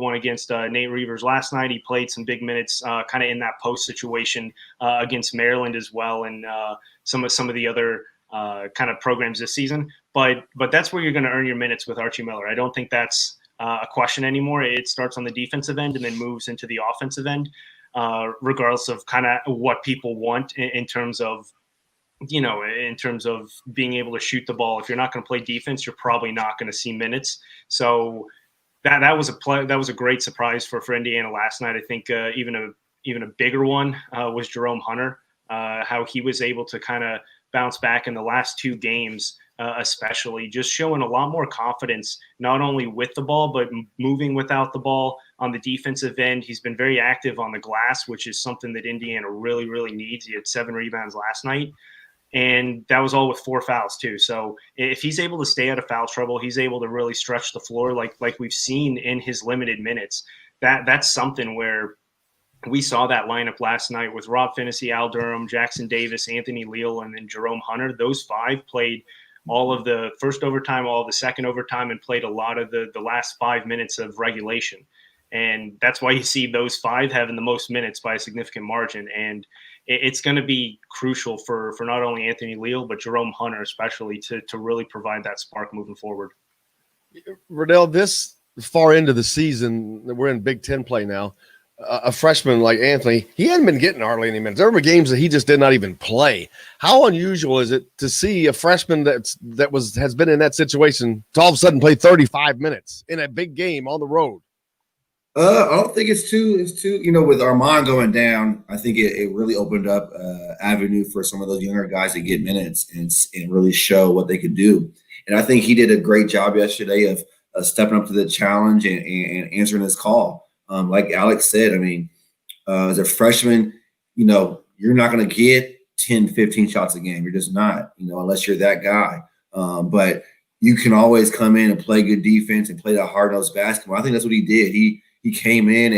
one against Nate Reavers last night. He played some big minutes kind of in that post situation against Maryland as well, and some of the other kind of programs this season. But that's where you're going to earn your minutes with Archie Miller. I don't think that's a question anymore. It starts on the defensive end and then moves into the offensive end, regardless of kind of what people want in terms of being able to shoot the ball. If you're not going to play defense, you're probably not going to see minutes. So that was a great surprise for Indiana last night. I think even a bigger one was Jerome Hunter, how he was able to kind of bounce back in the last 2 games especially just showing a lot more confidence, not only with the ball, but moving without the ball on the defensive end. He's been very active on the glass, which is something that Indiana really, really needs. He had 7 rebounds last night, and that was all with 4 fouls too. So if he's able to stay out of foul trouble, he's able to really stretch the floor like we've seen in his limited minutes. That's something where we saw that lineup last night with Rob Finney, Al Durham, Jackson Davis, Anthony Leal, and then Jerome Hunter. Those 5 played all of the first overtime, all of the second overtime, and played a lot of the last 5 minutes of regulation. And that's why you see those 5 having the most minutes by a significant margin. And it's going to be crucial for not only Anthony Leal, but Jerome Hunter especially to really provide that spark moving forward. Verdell, this far into the season, we're in Big Ten play now. A freshman like Anthony, he hadn't been getting hardly any minutes. There were games that he just did not even play. How unusual is it to see a freshman has been in that situation to all of a sudden play 35 minutes in a big game on the road? I don't think it's too, with Armand going down, I think it really opened up avenue for some of those younger guys to get minutes and really show what they could do. And I think he did a great job yesterday of stepping up to the challenge and answering his call. Like Alex said, I mean, as a freshman, you're not going to get 10, 15 shots a game. You're just not, unless you're that guy. But you can always come in and play good defense and play that hard-nosed basketball. I think that's what he did. He came in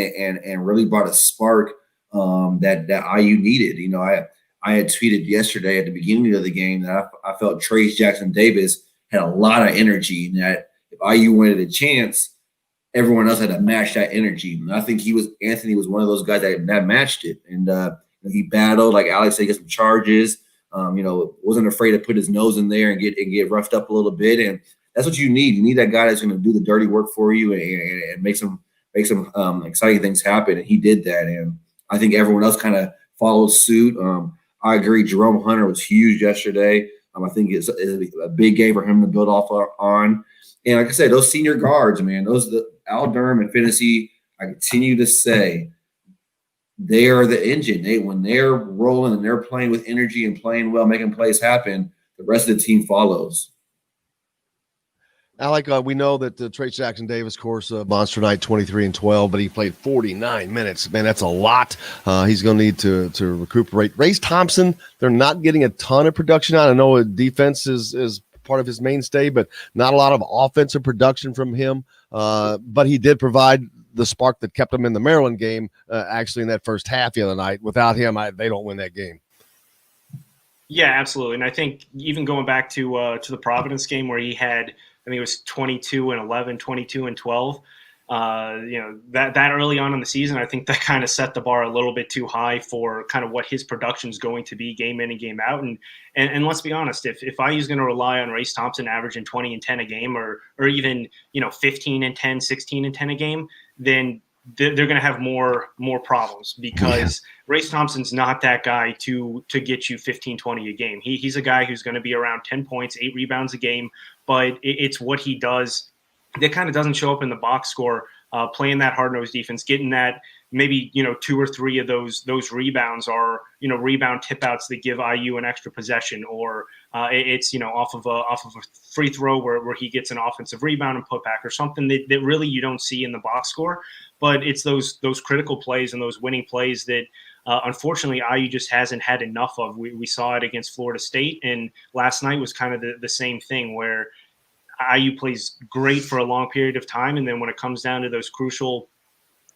and really brought a spark that IU needed. I had tweeted yesterday at the beginning of the game that I felt Trace Jackson Davis had a lot of energy, and that if IU wanted a chance, everyone else had to match that energy. And I think Anthony was one of those guys that matched it. And he battled, like Alex said, he got some charges. Wasn't afraid to put his nose in there and get roughed up a little bit. And that's what you need. You need that guy that's going to do the dirty work for you and make some exciting things happen. And he did that. And I think everyone else kind of followed suit. I agree. Jerome Hunter was huge yesterday. I think it's a big game for him to build off on. And like I said, those senior guards, man, Al Durham and Finney, I continue to say, they are the engine. When they're rolling and they're playing with energy and playing well, making plays happen, the rest of the team follows. Alec, we know that Trace Jackson Davis, of course, monster night 23 and 12, but he played 49 minutes. Man, that's a lot. He's going to need to recuperate. Race Thompson, they're not getting a ton of production out. I know defense is part of his mainstay, but not a lot of offensive production from him. But he did provide the spark that kept him in the Maryland game, actually in that first half the other night. Without him, they don't win that game. Yeah, absolutely. And I think even going back to the Providence game where he had, I think it was 22 and 11, 22 and 12. That early on in the season, I think that kind of set the bar a little bit too high for kind of what his production is going to be game in and game out. And let's be honest, if IU's going to rely on Race Thompson averaging 20 and 10 a game or even 15 and 10, 16 and 10 a game, then they're going to have more problems because Race Thompson's not that guy to get you 15, 20 a game. He's a guy who's going to be around 10 points, 8 rebounds a game, but it's what he does that kind of doesn't show up in the box score, playing that hard-nosed defense, getting that maybe 2 or 3 of those rebounds are rebound tip-outs that give IU an extra possession, or it's off of a free throw where he gets an offensive rebound and putback or something that really you don't see in the box score. But it's those critical plays and those winning plays that unfortunately IU just hasn't had enough of. We saw it against Florida State, and last night was kind of the same thing where IU plays great for a long period of time, and then when it comes down to those crucial,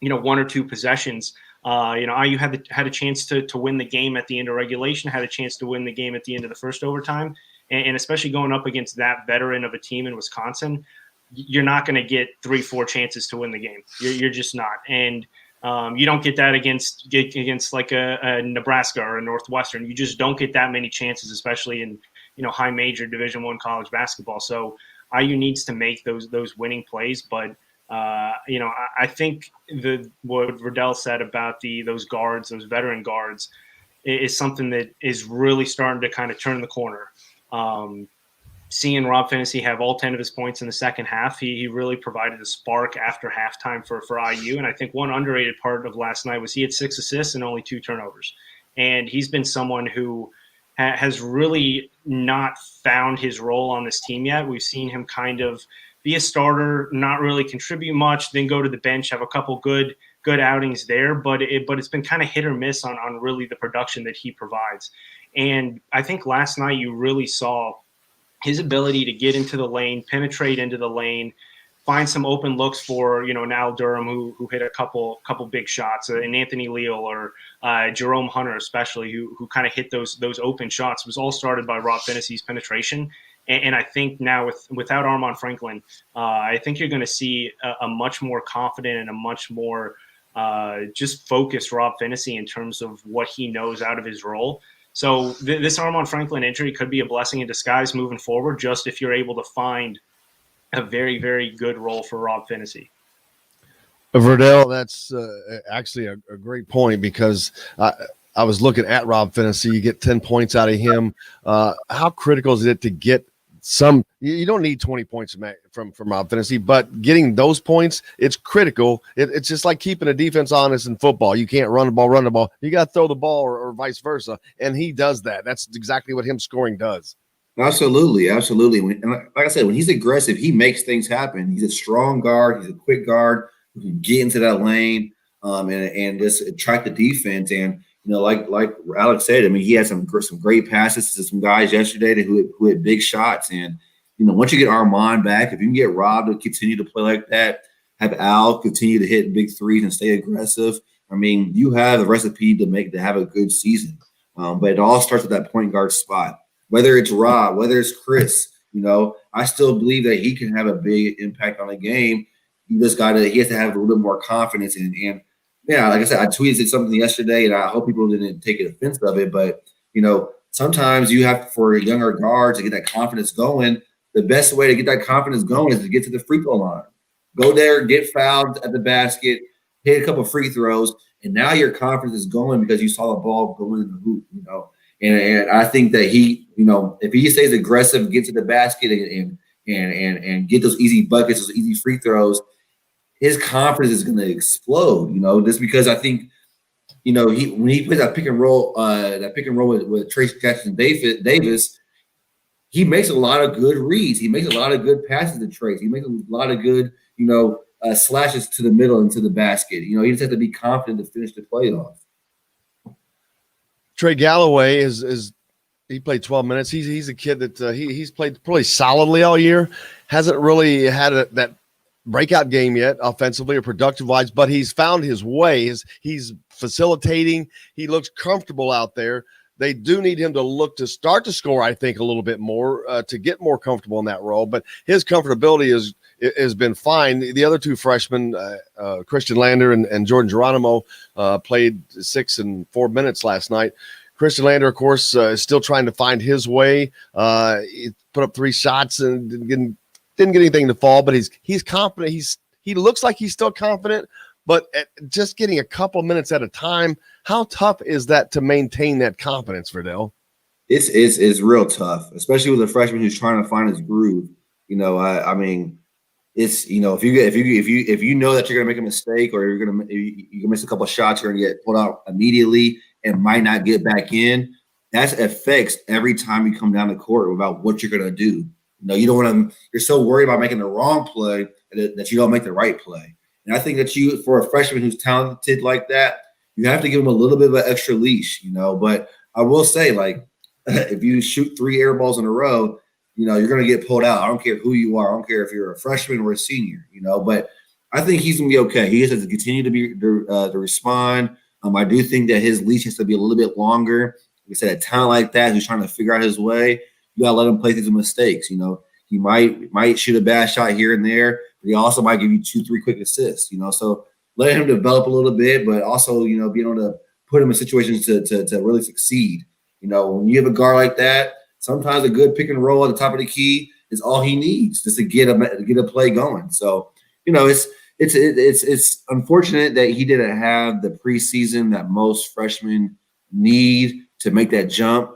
1 or 2 possessions, IU had a chance to win the game at the end of regulation, had a chance to win the game at the end of the first overtime, and especially going up against that veteran of a team in Wisconsin, you're not going to get 3-4 chances to win the game. You're just not, and you don't get that against like a Nebraska or a Northwestern. You just don't get that many chances, especially in high major Division I college basketball. So IU needs to make those winning plays, but I think what Verdell said about those guards, those veteran guards, is something that is really starting to kind of turn the corner. Seeing Rob Finney have all 10 of his points in the second half, he really provided a spark after halftime for IU. And I think one underrated part of last night was he had 6 assists and only 2 turnovers. And he's been someone who has really not found his role on this team yet. We've seen him kind of be a starter, not really contribute much, then go to the bench, have a couple good outings there, but it's been kind of hit or miss on really the production that he provides. And I think last night you really saw his ability to get into the lane, penetrate into the lane, find some open looks for, an Al Durham who hit a couple big shots, and Anthony Leal or Jerome Hunter especially, who kind of hit those open shots. It was all started by Rob Phinissee's penetration. And I think now without Armaan Franklin, I think you're going to see a much more confident and a much more just focused Rob Phinisee in terms of what he knows out of his role. So this Armaan Franklin injury could be a blessing in disguise moving forward, just if you're able to find a very, very good role for Rob Phinisee. Verdell, that's actually a great point, because I was looking at Rob Phinisee. You get 10 points out of him. How critical is it to get some? You don't need 20 points from Rob Phinisee, but getting those points, it's critical. It's just like keeping a defense honest in football. You can't run the ball. You got to throw the ball or vice versa, and he does that. That's exactly what him scoring does. Absolutely. And like I said, when he's aggressive, he makes things happen. He's a strong guard. He's a quick guard who can get into that lane and just attract the defense. And like Alex said, I mean, he had some great passes to some guys yesterday who had big shots. And once you get Armaan back, if you can get Rob to continue to play like that, have Al continue to hit big threes and stay aggressive, I mean, you have the recipe to have a good season. But it all starts with that point guard spot. Whether it's Rob, whether it's Chris, I still believe that he can have a big impact on the game. He has to have a little bit more confidence. And yeah, like I said, I tweeted something yesterday, and I hope people didn't take offense of it. But, sometimes you have, for younger guards, to get that confidence going. The best way to get that confidence going is to get to the free throw line. Go there, get fouled at the basket, hit a couple free throws, and now your confidence is going because you saw the ball go in the hoop, And I think that he, if he stays aggressive, get to the basket and get those easy buckets, those easy free throws, his confidence is going to explode. Just because I think, when he plays that pick and roll with Trace Jackson Davis, he makes a lot of good reads. He makes a lot of good passes to Trace. He makes a lot of good, slashes to the middle and to the basket. He just has to be confident to finish the play off. Trey Galloway is he played 12 minutes. He's a kid that he's played pretty solidly all year. Hasn't really had that breakout game yet, offensively or productive wise, but he's found his way. He's facilitating. He looks comfortable out there. They do need him to start to score, I think, a little bit more to get more comfortable in that role. But his comfortability has been fine. The other two freshmen, Christian Lander and Jordan Geronimo, played 6 and 4 minutes last night. Christian Lander, of course, is still trying to find his way. He put up 3 shots and didn't get anything to fall, but he's confident. He looks like he's still confident, but just getting a couple minutes at a time, how tough is that to maintain that confidence, Verdell? It's real tough, especially with a freshman who's trying to find his groove. I mean, it's if you know that you're gonna make a mistake or you're gonna miss a couple of shots, you're gonna get pulled out immediately and might not get back in. That affects every time you come down the court about what you're gonna do. You don't want to. You're so worried about making the wrong play that you don't make the right play. And I think that for a freshman who's talented like that, you have to give him a little bit of an extra leash. But I will say, like, if you shoot 3 air balls in a row, you're going to get pulled out. I don't care who you are. I don't care if you're a freshman or a senior. But I think he's going to be okay. He has to continue to respond. I do think that his leash has to be a little bit longer. Like I said, a talent like that who's trying to figure out his way, you gotta let him play through some mistakes. He might shoot a bad shot here and there, but he also might give you 2-3 quick assists. So let him develop a little bit, but also being able to put him in situations to really succeed. When you have a guard like that, sometimes a good pick and roll at the top of the key is all he needs just to get a play going. So it's unfortunate that he didn't have the preseason that most freshmen need to make that jump.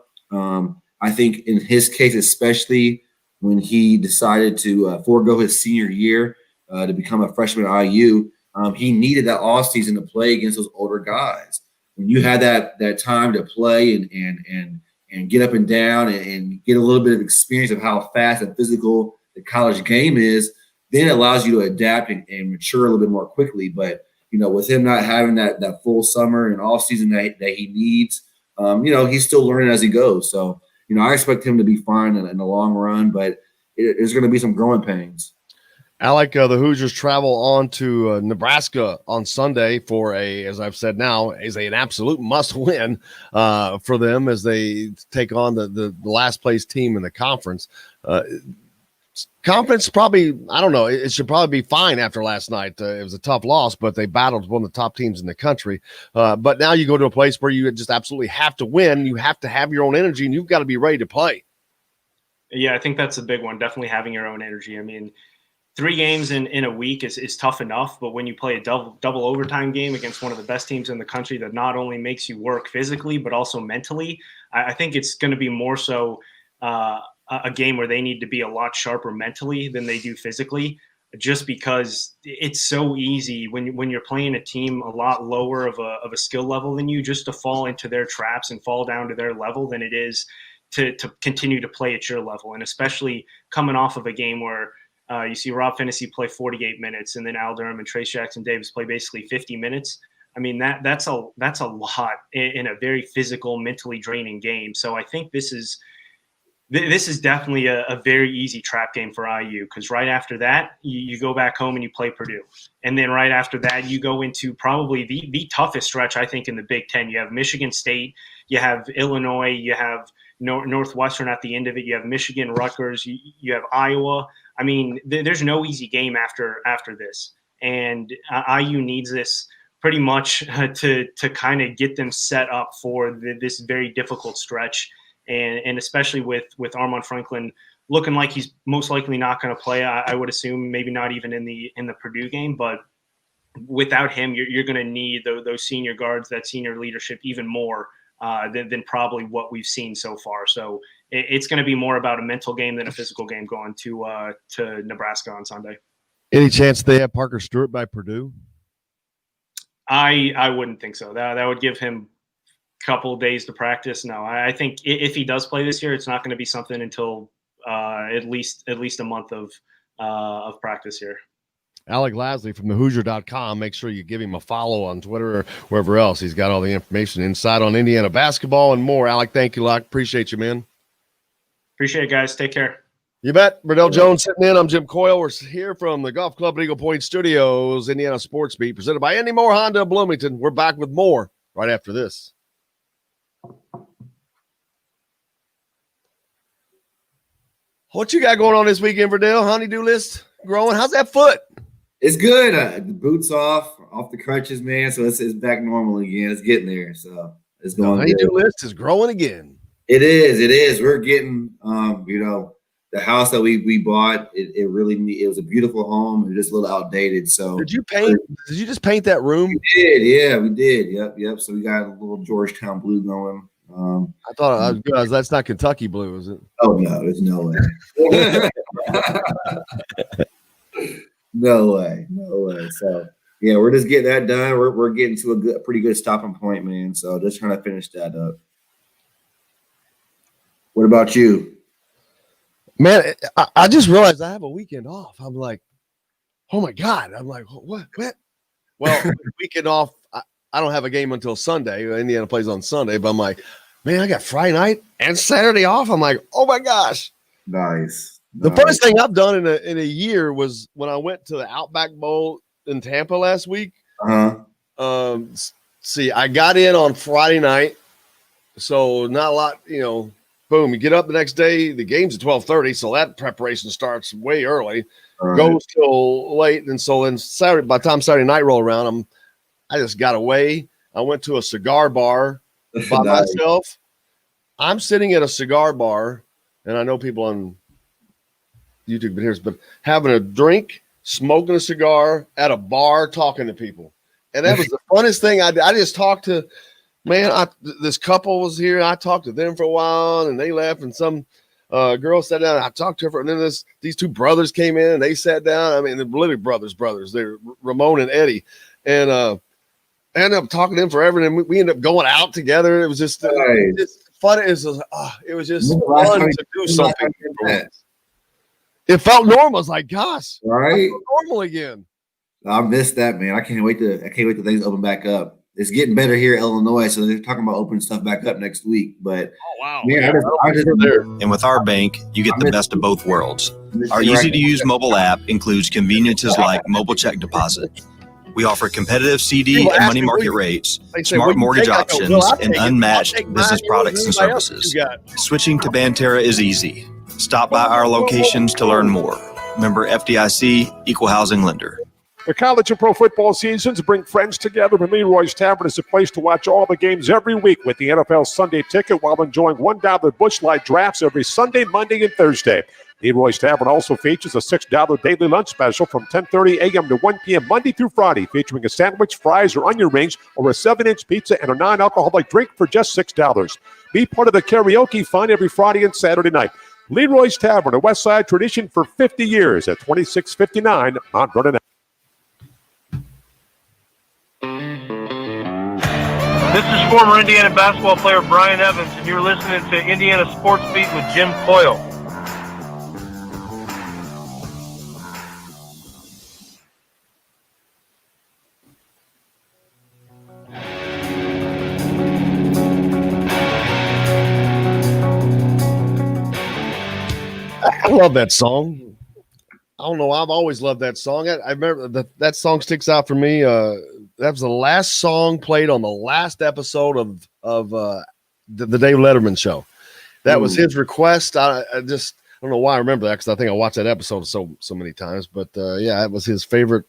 I think in his case, especially when he decided to forego his senior year to become a freshman at IU, he needed that offseason to play against those older guys. When you had that time to play and and get up and down and get a little bit of experience of how fast and physical the college game is, then it allows you to adapt and mature a little bit more quickly. But, with him not having that full summer and off season that he needs, he's still learning as he goes. So, I expect him to be fine in the long run, but there's going to be some growing pains. Alec, the Hoosiers travel on to Nebraska on Sunday for as I've said now, is an absolute must-win for them as they take on the last place team in the conference. Confidence probably, I don't know, it should probably be fine after last night. It was a tough loss, but they battled one of the top teams in the country. But now you go to a place where you just absolutely have to win. You have to have your own energy, and you've got to be ready to play. Yeah, I think that's a big one, definitely having your own energy. I mean, 3 games in a week is tough enough, but when you play a double overtime game against one of the best teams in the country that not only makes you work physically but also mentally, I think it's going to be more so a game where they need to be a lot sharper mentally than they do physically, just because it's so easy when you're playing a team a lot lower of a skill level than you, just to fall into their traps and fall down to their level than it is to continue to play at your level. And especially coming off of a game where you see Rob Finney play 48 minutes and then Al Durham and Trace Jackson Davis play basically 50 minutes. I mean, that's a lot in a very physical, mentally draining game. So I think this is definitely a very easy trap game for IU, because right after that, you go back home and you play Purdue. And then right after that, you go into probably the toughest stretch, I think, in the Big Ten. You have Michigan State, you have Illinois, you have Northwestern at the end of it, you have Michigan, Rutgers, you have Iowa. I mean, there's no easy game after this. And IU needs this pretty much to kind of get them set up for this very difficult stretch. And especially with Armand Franklin looking like he's most likely not going to play, I would assume maybe not even in the Purdue game. But without him, you're going to need those senior guards, that senior leadership even more than probably what we've seen so far. So it's going to be more about a mental game than a physical game going to Nebraska on Sunday. Any chance they have Parker Stewart by Purdue? I wouldn't think so. That would give him couple of days to practice. No, I think if he does play this year, it's not going to be something until at least a month of practice here. Alec Lasley from thehoosier.com. Make sure you give him a follow on Twitter or wherever else. He's got all the information inside on Indiana basketball and more. Alec, thank you, Alec. Appreciate you, man. Appreciate it, guys. Take care. You bet. Verdell Jones sitting in. I'm Jim Coyle. We're here from the Golf Club at Eagle Point Studios, Indiana Sports Beat, presented by Andy Moore Honda of Bloomington. We're back with more right after this. What you got going on this weekend, Verdell? Honeydew list growing? How's that foot? It's good. The boots off the crutches, man. So it's back normal again. It's getting there. So it's going. The honeydew list is growing again. It is. We're getting, the house that we bought. It was a beautiful home. It was just a little outdated. So did you just paint that room? We did. Yeah, we did. Yep. So we got a little Georgetown blue going. I thought that's not Kentucky blue, is it? Oh no, there's no way. No way. So yeah, we're just getting that done. We're getting to a pretty good stopping point, man. So just trying to finish that up. What about you? Man, I just realized I have a weekend off. I'm like, oh my God. I'm like, what? Well, weekend off. I don't have a game until Sunday. Indiana plays on Sunday, but I'm like, man, I got Friday night and Saturday off. I'm like, oh my gosh. Nice. The first thing I've done in a year was when I went to the Outback Bowl in Tampa last week. See, I got in on Friday night, so not a lot, boom, you get up the next day, the game's at 12:30, so that preparation starts way early, goes till late, and so then Saturday, by the time Saturday night roll around, I just got away. I went to a cigar bar by myself. I'm sitting at a cigar bar, and I know people on YouTube but having a drink, smoking a cigar at a bar, talking to people. And that was the funnest thing I did. I just talked to, this couple was here. I talked to them for a while, and they left, and some girl sat down. And I talked to her, and then these two brothers came in, and they sat down. I mean, they're literally brothers. They're Ramon and Eddie. And I ended up talking to them forever, and we ended up going out together. It was just fun it is. It was just Last fun time to do last something. time you did that. It felt normal. It's like, gosh, Right? normal again. I missed that, man. I can't wait to things open back up. It's getting better here in Illinois, so they're talking about opening stuff back up next week. But wow, man, I just there. And with our bank, you get the best of both worlds. Our easy-to-use mobile app includes conveniences like mobile check deposit. We offer competitive CD and money market rates, smart mortgage options, and unmatched business products and services. Switching to Banterra is easy. Stop by our locations to learn more. Member FDIC, Equal Housing Lender. The college and pro football seasons bring friends together, and Leroy's Tavern is a place to watch all the games every week with the NFL Sunday Ticket while enjoying $1 Busch Light drafts every Sunday, Monday, and Thursday. Leroy's Tavern also features a $6 daily lunch special from 10:30 a.m. to 1 p.m. Monday through Friday, featuring a sandwich, fries, or onion rings, or a 7-inch pizza and a non-alcoholic drink for just $6. Be part of the karaoke fun every Friday and Saturday night. Leroy's Tavern, a West Side tradition for 50 years at 2659 Mount Vernon. This is former Indiana basketball player Brian Evans, and you're listening to Indiana Sports Beat with Jim Coyle. I love that song. I don't know. I've always loved that song. I remember that song sticks out for me. That was the last song played on the last episode of the Dave Letterman show. That was his request. I don't know why I remember that, because I think I watched that episode so many times. But yeah, it was his favorite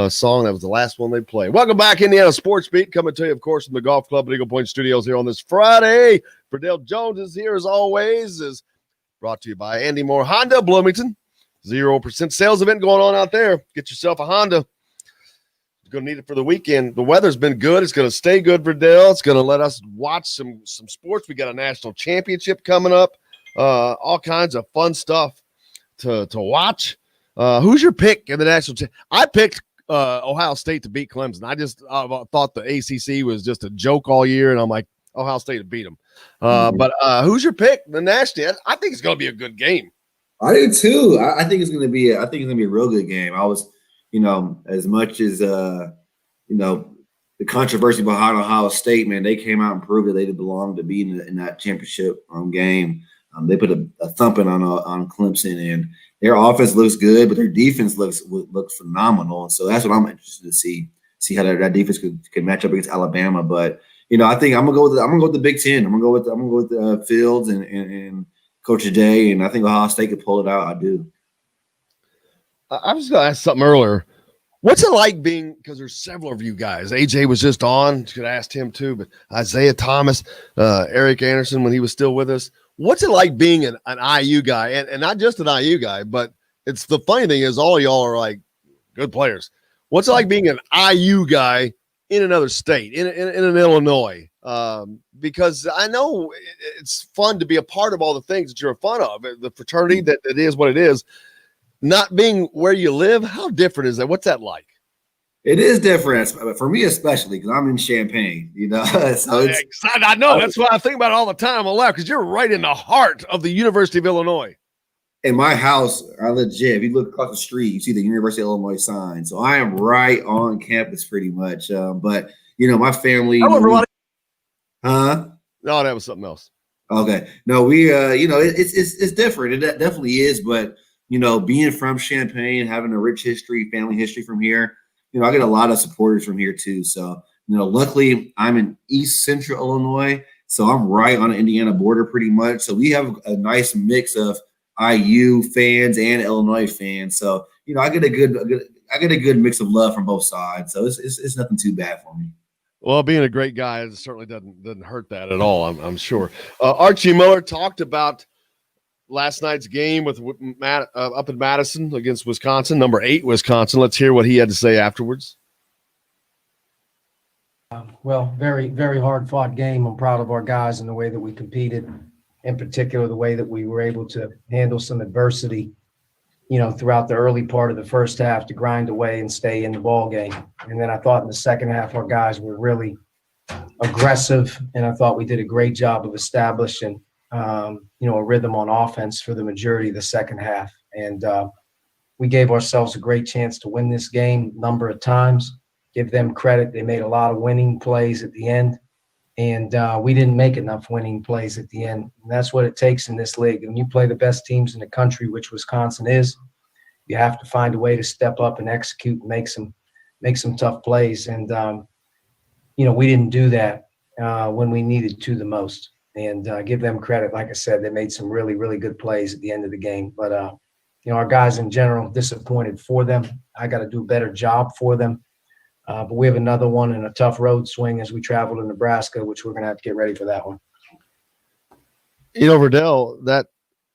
song. That was the last one they played. Welcome back, Indiana Sports Beat, coming to you, of course, from the Golf Club at Eagle Point Studios here on this Friday. Verdell Jones is here as always. Is brought to you by Andy Moore Honda Bloomington. 0% sales event going on out there. Get yourself a Honda. You're going to need it for the weekend. The weather's been good. It's going to stay good, Verdell. It's going to let us watch some sports. We got a national championship coming up. All kinds of fun stuff to watch. Who's your pick in the national championship? I picked Ohio State to beat Clemson. I thought the ACC was just a joke all year, and I'm like, Ohio State to beat them. But who's your pick? The national? I think it's going to be a good game. I do too. I think it's going to be. I think it's going to be a real good game. I was, as much as the controversy behind Ohio State, man, they came out and proved that they belonged to be in that championship game. They put a thumping on Clemson, and their offense looks good, but their defense looks phenomenal. And so that's what I'm interested to see how that defense could match up against Alabama. But I think I'm gonna go with the Big Ten. I'm gonna go with Fields and Coach Day, and I think Ohio State could pull it out. I do. I was going to ask something earlier. What's it like being, because there's several of you guys. AJ was just on. You could have asked him too, but Isaiah Thomas, Eric Anderson when he was still with us. What's it like being an IU guy, and not just an IU guy, but it's the funny thing is all y'all are like good players. What's it like being an IU guy in another state, in an Illinois? Because I know it's fun to be a part of all the things that you're a fan of. The fraternity that it is what it is. Not being where you live, how different is that? What's that like? It is different for me, especially because I'm in Champaign. So I know that's what I think about it all the time. Because you're right in the heart of the University of Illinois. In my house, I legit. If you look across the street, you see the University of Illinois sign. So I am right on campus, pretty much. But my family. Hello, everybody. Huh? No, that was something else. Okay. No, we. It's different. It definitely is. But being from Champaign, having a rich history, family history from here, I get a lot of supporters from here too. So luckily, I'm in East Central Illinois, so I'm right on the Indiana border, pretty much. So we have a nice mix of IU fans and Illinois fans. So I get a good mix of love from both sides. So it's nothing too bad for me. Well, being a great guy, it certainly doesn't hurt that at all. I'm sure. Archie Miller talked about last night's game with Matt up in Madison against Wisconsin, number 8 Wisconsin. Let's hear what he had to say afterwards. Well, very, very hard fought game. I'm proud of our guys and the way that we competed, in particular, the way that we were able to handle some adversity, throughout the early part of the first half to grind away and stay in the ball game. And then I thought in the second half, our guys were really aggressive, and I thought we did a great job of establishing, a rhythm on offense for the majority of the second half. And we gave ourselves a great chance to win this game a number of times. Give them credit. They made a lot of winning plays at the end, and we didn't make enough winning plays at the end. And that's what it takes in this league. And you play the best teams in the country, which Wisconsin is, you have to find a way to step up and execute and make some tough plays. And, we didn't do that when we needed to the most. And give them credit. Like I said, they made some really, really good plays at the end of the game. But, our guys in general, disappointed for them. I got to do a better job for them. But we have another one in a tough road swing as we travel to Nebraska, which we're going to have to get ready for that one. Verdell, that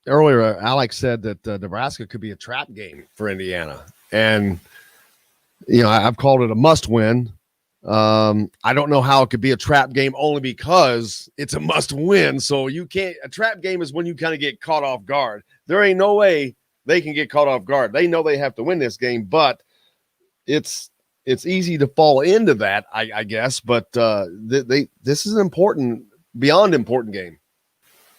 earlier, Alex said that Nebraska could be a trap game for Indiana. And, I've called it a must win. I don't know how it could be a trap game only because it's a must win. So a trap game is when you kind of get caught off guard. There ain't no way they can get caught off guard. They know they have to win this game, but it's easy to fall into that, I guess. But this is an beyond important game.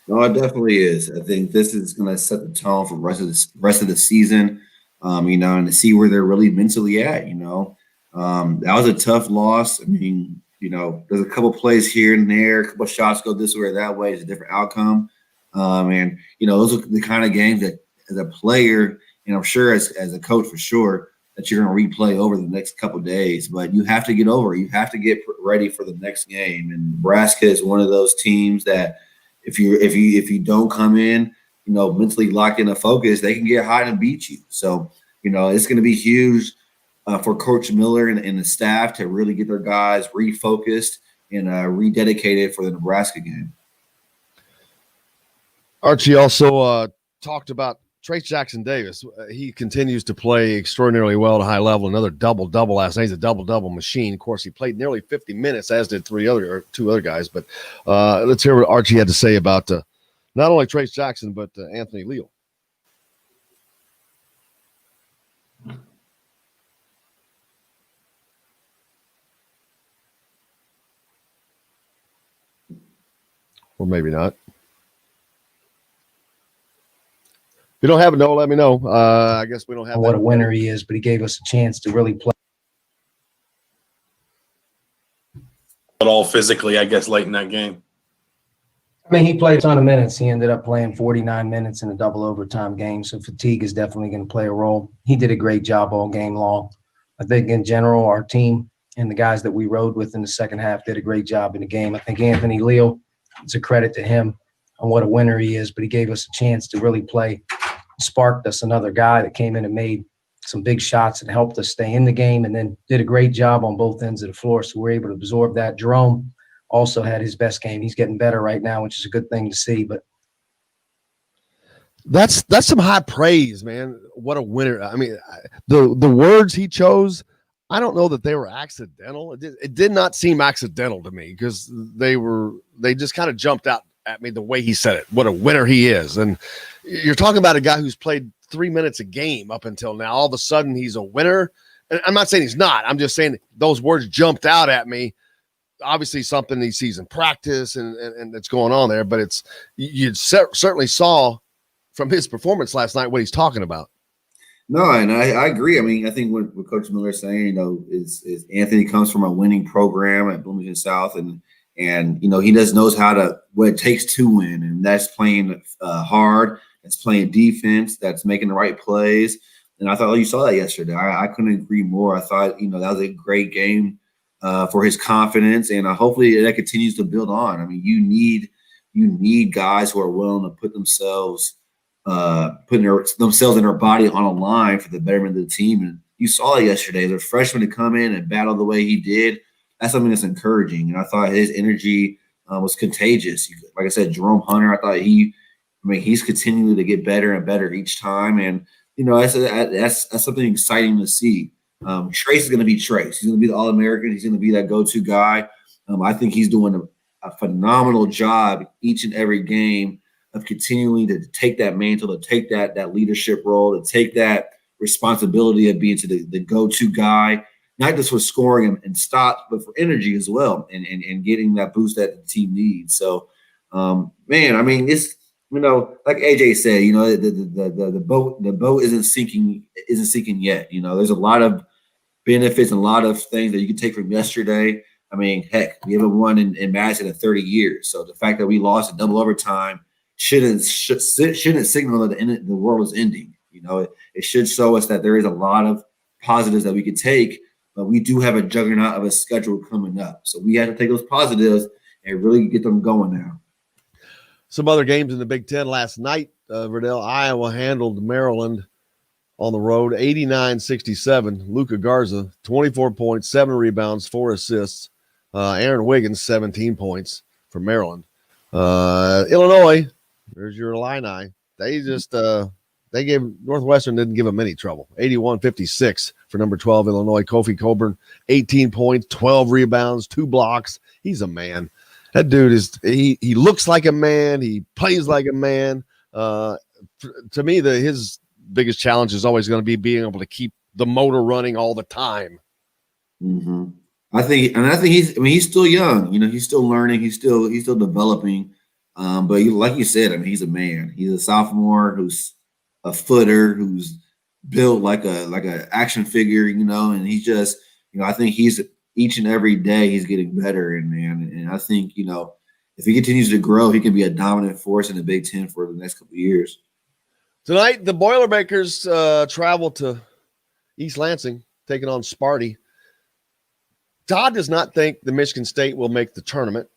No, it definitely is. I think this is going to set the tone for the rest of the season, and to see where they're really mentally at, That was a tough loss. I mean, there's a couple plays here and there, a couple shots go this way or that way. It's a different outcome. Those are the kind of games that as a player, and I'm sure as a coach for sure, that you're going to replay over the next couple of days. But you have to get over it. You have to get ready for the next game. And Nebraska is one of those teams that if you don't come in, mentally locked in a focus, they can get hot and beat you. So, it's going to be huge for Coach Miller and the staff to really get their guys refocused and rededicated for the Nebraska game. Archie also talked about Trace Jackson Davis. He continues to play extraordinarily well at a high level. Another double-double last night. He's a double-double machine. Of course, he played nearly 50 minutes, as did two other guys. But let's hear what Archie had to say about not only Trace Jackson, but Anthony Leal. Or maybe not. If you don't have it, no, let me know. I guess we don't have what a winner he is, but he gave us a chance to really play. But all physically, I guess, late in that game. I mean, he played a ton of minutes. He ended up playing 49 minutes in a double overtime game, so fatigue is definitely going to play a role. He did a great job all game long. I think in general, our team and the guys that we rode with in the second half did a great job in the game. I think Anthony Leal, it's a credit to him on what a winner he is, but he gave us a chance to really play. Sparked us another guy that came in and made some big shots and helped us stay in the game, and then did a great job on both ends of the floor. So we're able to absorb that. Jerome also had his best game. He's getting better right now, which is a good thing to see. But that's some high praise, man. What a winner. I mean, the words he chose, I don't know that they were accidental. It did not seem accidental to me because they just kind of jumped out at me the way he said it. What a winner he is. And you're talking about a guy who's played 3 minutes a game up until now. All of a sudden he's a winner. And I'm not saying he's not. I'm just saying those words jumped out at me. Obviously something he sees in practice and that's going on there, but you certainly saw from his performance last night what he's talking about. No, and I agree. I mean, I think what Coach Miller is saying, is Anthony comes from a winning program at Bloomington South, and he just knows what it takes to win, and that's playing hard, that's playing defense, that's making the right plays. And I thought you saw that yesterday. I couldn't agree more. I thought that was a great game for his confidence, and hopefully that continues to build on. I mean, you need guys who are willing to put themselves in their body on a line for the betterment of the team. And you saw it yesterday. The freshman to come in and battle the way he did, that's something that's encouraging. And I thought his energy was contagious. Like I said, Jerome Hunter, I thought he's continuing to get better and better each time. And, that's something exciting to see. Trace is going to be Trace. He's going to be the All-American. He's going to be that go-to guy. I think he's doing a phenomenal job each and every game of continuing to take that mantle, to take that leadership role, to take that responsibility of being the go-to guy. not just for scoring and stops, but for energy as well, and getting that boost that the team needs. So, man, I mean, it's, like AJ said, the boat isn't sinking yet. There's a lot of benefits and a lot of things that you can take from yesterday. I mean, heck, we haven't won in Madison in 30 years. So the fact that we lost in double overtime shouldn't signal that the world is ending. It should show us that there is a lot of positives that we could take, but we do have a juggernaut of a schedule coming up. So we have to take those positives and really get them going now. Some other games in the Big Ten last night, Verdell, Iowa handled Maryland on the road, 89-67. Luka Garza, 24 points, 7 rebounds, 4 assists. Aaron Wiggins, 17 points for Maryland. Illinois, there's your Illini. They just they gave Northwestern, didn't give them any trouble. 81-56 for number 12 Illinois. Kofi Coburn, 18 points, 12 rebounds, 2 blocks. He's a man. That dude he looks like a man. He plays like a man. To me, his biggest challenge is always going to be being able to keep the motor running all the time. Mm-hmm. I think he's still young. He's still learning. He's still developing. But like you said, he's a man. He's a sophomore who's a footer, who's built like a action figure. And he's just, I think he's each and every day he's getting better. And I think if he continues to grow, he can be a dominant force in the Big Ten for the next couple of years. Tonight, the Boilermakers travel to East Lansing, taking on Sparty. Todd does not think the Michigan State will make the tournament.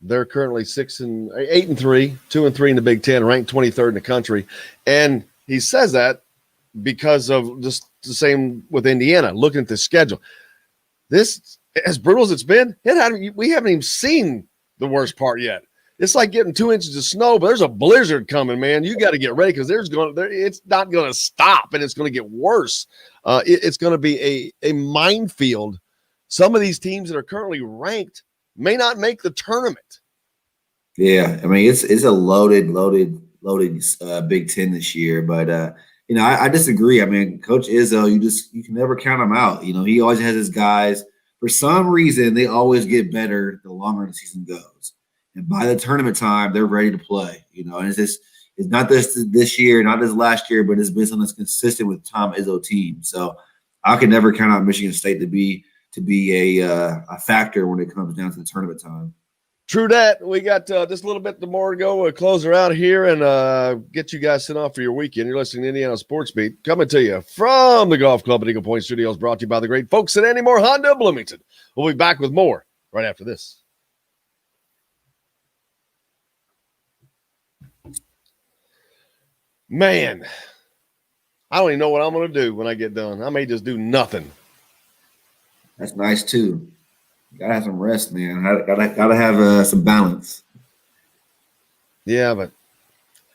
They're currently 8-3, 2-3 in the Big Ten, ranked 23rd in the country. And he says that because of just the same with Indiana, looking at the schedule. This, as brutal as it's been, we haven't even seen the worst part yet. It's like getting 2 inches of snow, but there's a blizzard coming, man. You got to get ready because it's not going to stop, and it's going to get worse. It's going to be a minefield. Some of these teams that are currently ranked may not make the tournament. Yeah, it's a loaded Big Ten this year, but I disagree. Coach Izzo, you can never count him out. He always has his guys. For some reason, they always get better the longer the season goes. And by the tournament time, they're ready to play. And it's not this year, not this last year, but it's been something that's consistent with Tom Izzo team. So I could never count out Michigan State to be a factor when it comes down to the tournament time. True that. We got just a little bit more to go. We'll close her out here and get you guys sent off for your weekend. You're listening to Indiana Sports Beat, coming to you from the Golf Club at Eagle Point Studios, brought to you by the great folks at Andy Moore Honda Bloomington. We'll be back with more right after this. Man, I don't even know what I'm going to do when I get done. I may just do nothing. That's nice too. You gotta have some rest, man. Gotta have some balance. Yeah, but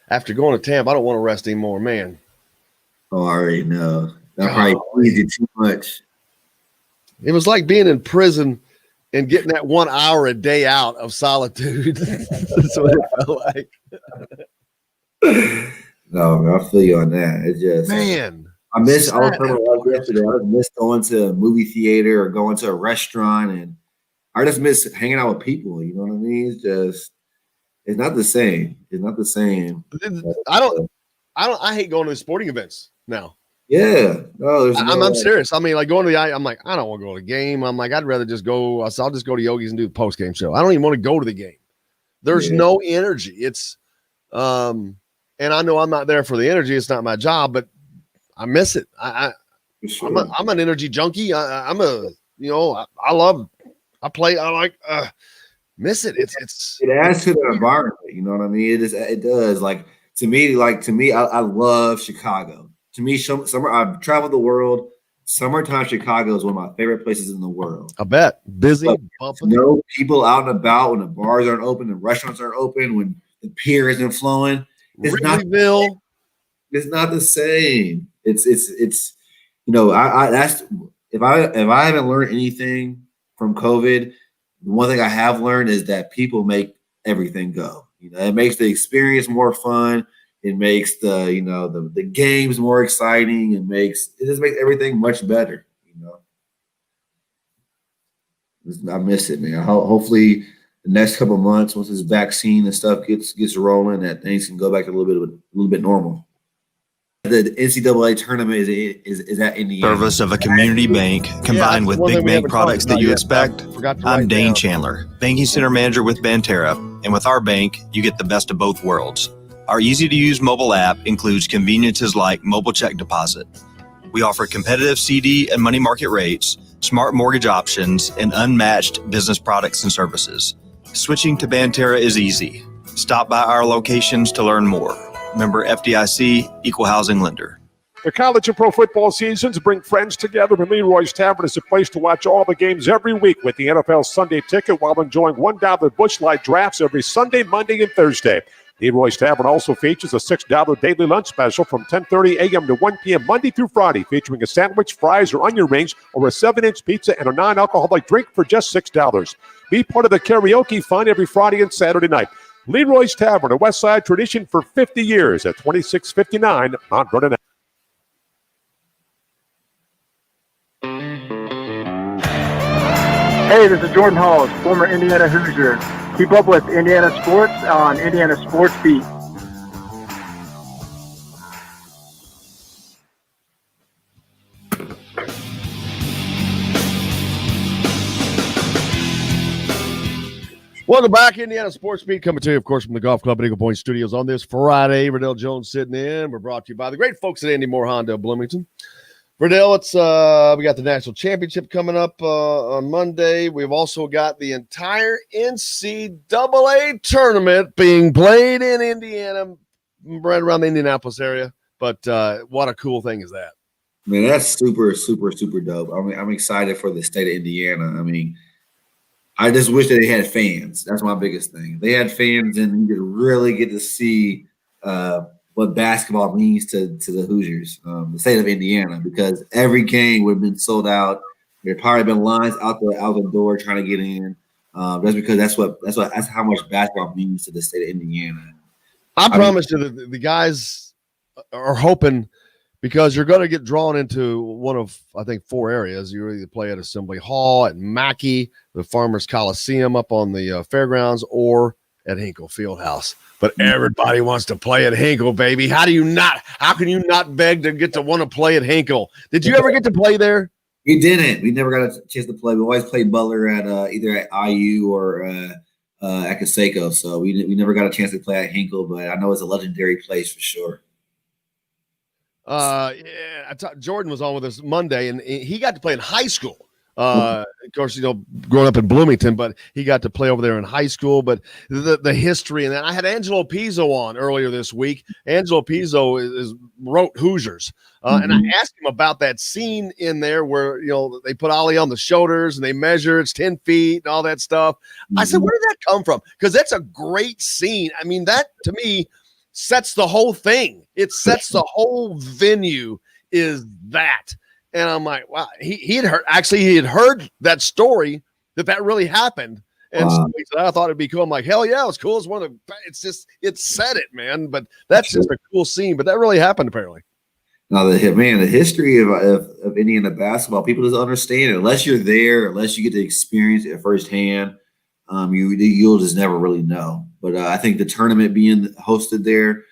after going to Tampa, I don't want to rest anymore, man. Oh, I already know. That probably pleased you too much. It was like being in prison and getting that 1 hour a day out of solitude. That's what it felt like. No, man, I feel you on that. It's just, man. I was talking about yesterday. I just miss going to a movie theater or going to a restaurant, and I just miss hanging out with people. You know what I mean? It's not the same. It's not the same. I hate going to sporting events now. Yeah. No, I'm serious. Like going to I'm like, I don't want to go to the game. I'm like, I'd rather just go. I'll just go to Yogi's and do the post game show. I don't even want to go to the game. There's no energy. It's, and I know I'm not there for the energy. It's not my job, but I miss it. I'm an energy junkie. I miss it. It adds to the environment. You know what I mean? It does. Like to me, I love Chicago. To me, summer. I've traveled the world. Summertime Chicago is one of my favorite places in the world. I bet. Busy, bumping. No people out and about when the bars aren't open, the restaurants aren't open, when the pier isn't flowing. It's not the same. It's that's if I haven't learned anything from COVID, the one thing I have learned is that people make everything go. It makes the experience more fun. It makes the games more exciting. It just makes everything much better. I miss it, man. Hopefully the next couple of months, once this vaccine and stuff gets rolling, that things can go back to a little bit normal. The NCAA tournament is at Indiana. Service of a community bank combined with big bank products that you expect. I'm Dane Chandler, banking center manager with Banterra, and with our bank, you get the best of both worlds. Our easy-to-use mobile app includes conveniences like mobile check deposit. We offer competitive CD and money market rates, smart mortgage options, and unmatched business products and services. Switching to Banterra is easy. Stop by our locations to learn more. Member FDIC, Equal Housing Lender. The college and pro football seasons bring friends together, and Leroy's Tavern is a place to watch all the games every week with the NFL Sunday Ticket while enjoying $1 Busch Light drafts every Sunday, Monday, and Thursday. Leroy's Tavern also features a $6 daily lunch special from 10:30 a.m. to 1 p.m. Monday through Friday, featuring a sandwich, fries, or onion rings, or a 7-inch pizza and a non-alcoholic drink for just $6. Be part of the karaoke fun every Friday and Saturday night. Leroy's Tavern, a West Side tradition for 50 years at 2659 Mount Vernon. Hey, this is Jordan Halls, former Indiana Hoosier. Keep up with Indiana sports on Indiana Sports Beat. Welcome back, Indiana Sports Beat, coming to you, of course, from the Golf Club at Eagle Point Studios on this Friday. Verdell Jones sitting in. We're brought to you by the great folks at Andy Moore Honda of Bloomington. Verdell, it's we got the national championship coming up on Monday. We've also got the entire NCAA tournament being played in Indiana, right around the Indianapolis area. But what a cool thing is that? Man, that's super, super, super dope. I'm excited for the state of Indiana. I mean, I just wish that they had fans. That's my biggest thing. They had fans, and you could really get to see what basketball means to the Hoosiers, the state of Indiana, because every game would have been sold out. There'd probably been lines out the door trying to get in. That's because that's how much basketball means to the state of Indiana. I promise you that the guys are hoping, because you're going to get drawn into one of, I think, 4 areas. You either play at Assembly Hall, at Mackey, the Farmers Coliseum up on the fairgrounds, or at Hinkle Fieldhouse. But everybody wants to play at Hinkle, baby. How can you not beg to get to want to play at Hinkle? Did you ever get to play there? We didn't. We never got a chance to play. We always played Butler at either at IU or at Conseco. So we never got a chance to play at Hinkle, but I know it's a legendary place for sure. Jordan was on with us Monday, and he got to play in high school. Of course, growing up in Bloomington, but he got to play over there in high school. But the history, and then I had Angelo Pizzo on earlier this week. Angelo Pizzo wrote Hoosiers, and I asked him about that scene in there where they put Ollie on the shoulders and they measure it's 10 feet and all that stuff. I said, where did that come from? Because that's a great scene. I mean, that to me sets the whole thing. It sets the whole venue. Is that? And I'm like, wow, he had heard that story that really happened. And so I thought it'd be cool. I'm like, hell yeah, it was cool. It said it, man. But that's just a cool scene. But that really happened, apparently. Now, the history of Indiana basketball, people just understand it. Unless you're there, unless you get to experience it firsthand, you'll just never really know. But I think the tournament being hosted there,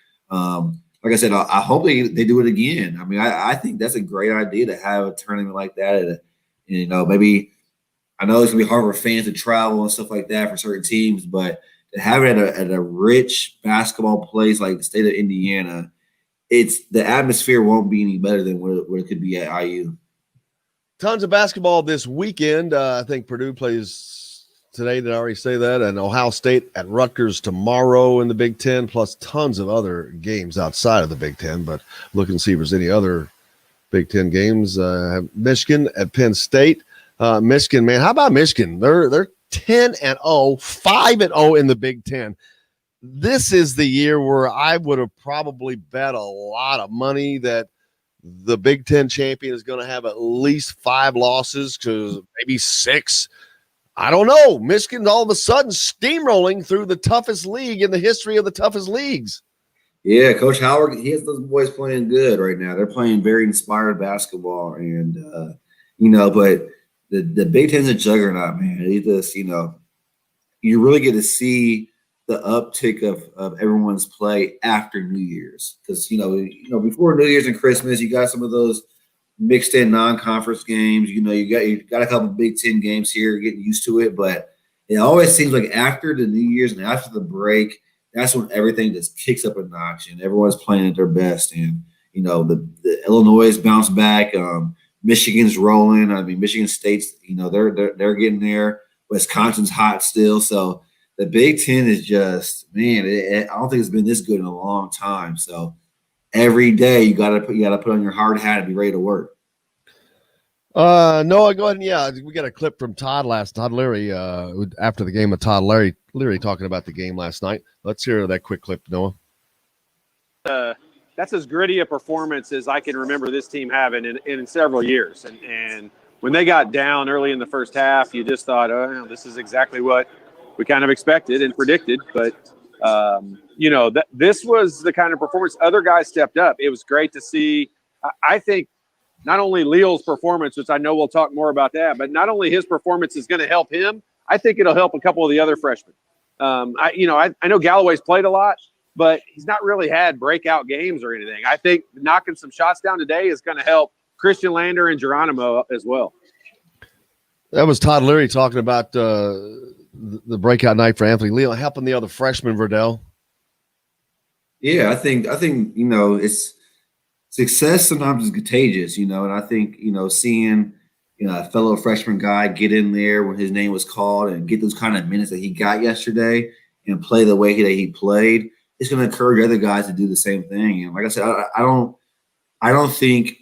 like I said, I hope they do it again. I mean, I think that's a great idea to have a tournament like that. Maybe I know it's gonna be hard for fans to travel and stuff like that for certain teams, but to have it at a rich basketball place like the state of Indiana, the atmosphere won't be any better than what it could be at IU. Tons of basketball this weekend. I think Purdue plays today. Did I already say that? And Ohio State at Rutgers tomorrow in the Big Ten, plus tons of other games outside of the Big Ten. But looking to see if there's any other Big Ten games. Michigan at Penn State. Michigan, man, how about Michigan? They're 10-0, 5-0 in the Big Ten. This is the year where I would have probably bet a lot of money that the Big Ten champion is going to have at least 5 losses, because maybe 6. I don't know. Michigan's all of a sudden steamrolling through the toughest league in the history of the toughest leagues. Yeah, Coach Howard, he has those boys playing good right now. They're playing very inspired basketball, and but the Big Ten's a juggernaut, man. It just, you really get to see the uptick of everyone's play after New Year's. Because, before New Year's and Christmas, you got some of those mixed in non-conference games. You got a couple Big Ten games here, getting used to it. But it always seems like after the New Year's and after the break, that's when everything just kicks up a notch and everyone's playing at their best. And, the Illinois bounced back. Michigan's rolling. I mean, Michigan State's, they're getting there. Wisconsin's hot still. So the Big Ten is just, man, I don't think it's been this good in a long time. So every day you gotta put on your hard hat and be ready to work. Noah, go ahead. And, yeah, we got a clip from Todd Leary after the game with Todd Leary talking about the game last night. Let's hear that quick clip, Noah. That's as gritty a performance as I can remember this team having in several years. And when they got down early in the first half, you just thought, oh, this is exactly what we kind of expected and predicted. But, this was the kind of performance other guys stepped up. It was great to see. I think not only Leal's performance, which I know we'll talk more about that, but not only his performance is going to help him, I think it'll help a couple of the other freshmen. I know Galloway's played a lot, but he's not really had breakout games or anything. I think knocking some shots down today is going to help Christian Lander and Geronimo as well. That was Todd Leary talking about the breakout night for Anthony Leal, helping the other freshmen, Verdell. Yeah, I think it's success sometimes is contagious, and I think seeing a fellow freshman guy get in there when his name was called and get those kind of minutes that he got yesterday and play the way that he played, it's going to encourage other guys to do the same thing. And like I said, I don't think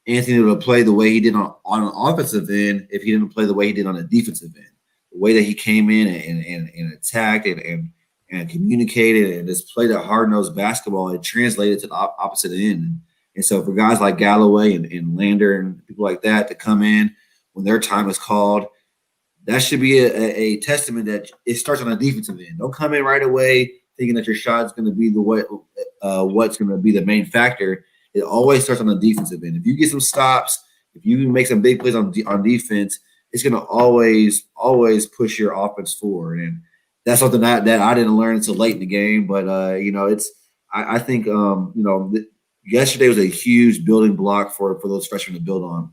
Anthony would have played the way he did on an offensive end if he didn't play the way he did on a defensive end. The way that he came in and attacked and communicated and just played a hard-nosed basketball, it translated to the opposite end. And so for guys like Galloway and Lander and people like that to come in when their time is called, that should be a testament that it starts on a defensive end. Don't come in right away thinking that your shot is going to be what's going to be the main factor. It always starts on the defensive end. If you get some stops, if you make some big plays on defense, it's going to always push your offense forward. And that's something that I didn't learn until late in the game. But I think yesterday was a huge building block for those freshmen to build on.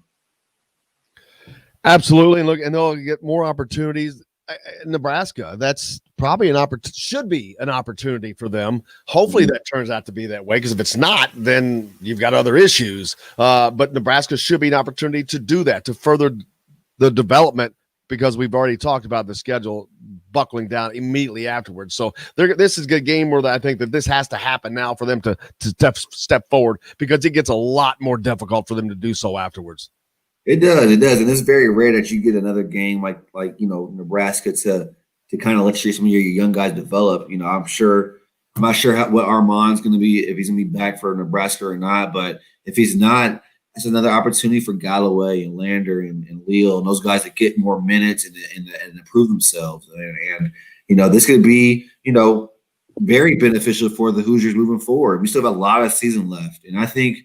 Absolutely, and they'll get more opportunities. Nebraska, that's probably should be an opportunity for them. Hopefully that turns out to be that way, because if it's not, then you've got other issues. But Nebraska should be an opportunity to do that, to further the development, because we've already talked about the schedule buckling down immediately afterwards. So this is a good game where I think that this has to happen now for them to step forward, because it gets a lot more difficult for them to do so afterwards. It does, and it's very rare that you get another game like Nebraska to kind of let some of your young guys develop. I'm not sure what Armand's going to be, if he's going to be back for Nebraska or not. But if he's not, it's another opportunity for Galloway and Lander and Leal and those guys to get more minutes and improve themselves. And this could be very beneficial for the Hoosiers moving forward. We still have a lot of season left, and I think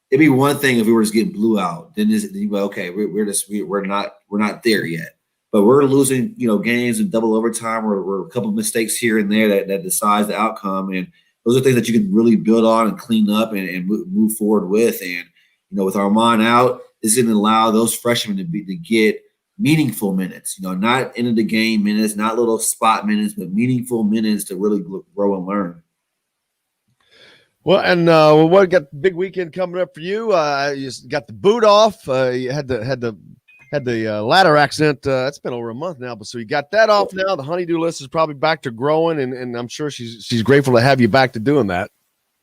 it'd be one thing if we were just getting blew out. Then okay, we're not there yet. But we're losing, games in double overtime or a couple of mistakes here and there that decides the outcome. And those are things that you can really build on and clean up and move forward with. And with Armand out, this is going to allow those freshmen to get meaningful minutes. Not end of the game minutes, not little spot minutes, but meaningful minutes to really grow and learn. Well, and what got the big weekend coming up for you? You got the boot off. You had the ladder accident. It's been over a month now, but so you got that off now. The honeydew list is probably back to growing, and I'm sure she's grateful to have you back to doing that.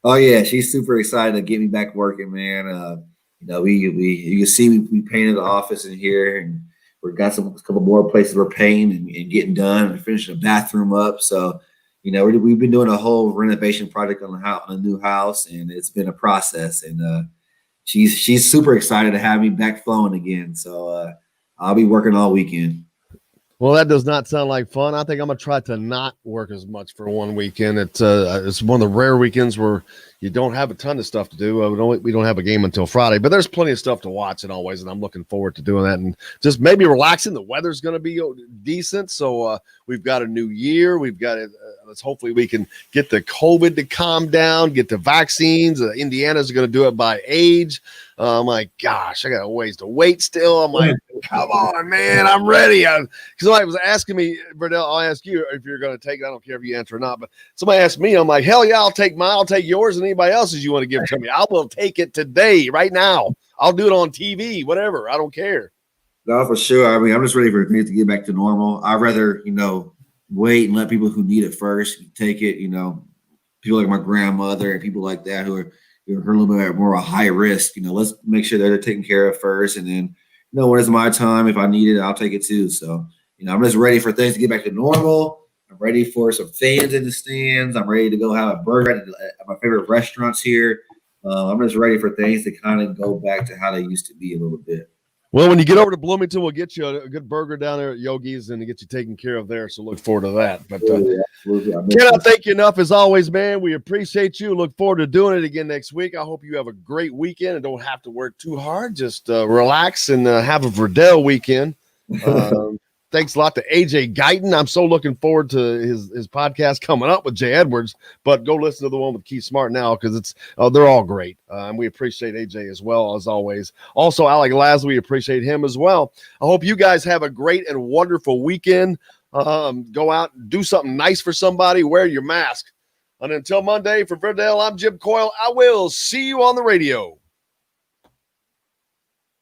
Oh yeah, she's super excited to get me back working, man. You can see we painted the office in here, and we've got a couple more places we're painting and getting done. We're finishing the bathroom up, so. We've been doing a whole renovation project on a new house, and it's been a process. And she's super excited to have me back flowing again. So I'll be working all weekend. Well, that does not sound like fun. I think I'm gonna try to not work as much for one weekend. It's one of the rare weekends where you don't have a ton of stuff to do. We don't have a game until Friday, but there's plenty of stuff to watch and always, and I'm looking forward to doing that and just maybe relaxing. The weather's going to be decent, so we've got a new year. We've got it. Let's hopefully we can get the COVID to calm down, get the vaccines. Indiana's going to do it by age. I'm like, gosh, I got a ways to wait still. I'm like, come on, man, I'm ready. Because somebody was asking me, Verdell, I'll ask you if you're going to take it. I don't care if you answer or not, but somebody asked me, I'm like, hell yeah, I'll take mine. I'll take yours and anybody else's you want to give to me. I will take it today, right now. I'll do it on TV, whatever. I don't care. No, for sure. I mean, I'm just ready for things to get back to normal. I'd rather, wait and let people who need it first take it, people like my grandmother and people like that who are a little bit more of a high risk. Let's make sure that they're taken care of first. And then, when it's my time, if I need it, I'll take it too. So, I'm just ready for things to get back to normal. I'm ready for some fans in the stands. I'm ready to go have a burger at my favorite restaurants here. I'm just ready for things to kind of go back to how they used to be a little bit. Well, when you get over to Bloomington, we'll get you a good burger down there at Yogi's and get you taken care of there. So look forward to that. But cannot thank you enough as always, man. We appreciate you. Look forward to doing it again next week. I hope you have a great weekend and don't have to work too hard. Just relax and have a Verdell weekend. Thanks a lot to AJ Guyton. I'm so looking forward to his podcast coming up with Jay Edwards, but go listen to the one with Keith Smart now because they're all great. And we appreciate AJ as well, as always. Also, Alec Lasley, we appreciate him as well. I hope you guys have a great and wonderful weekend. Go out and do something nice for somebody. Wear your mask. And until Monday, for Verdell, I'm Jim Coyle. I will see you on the radio.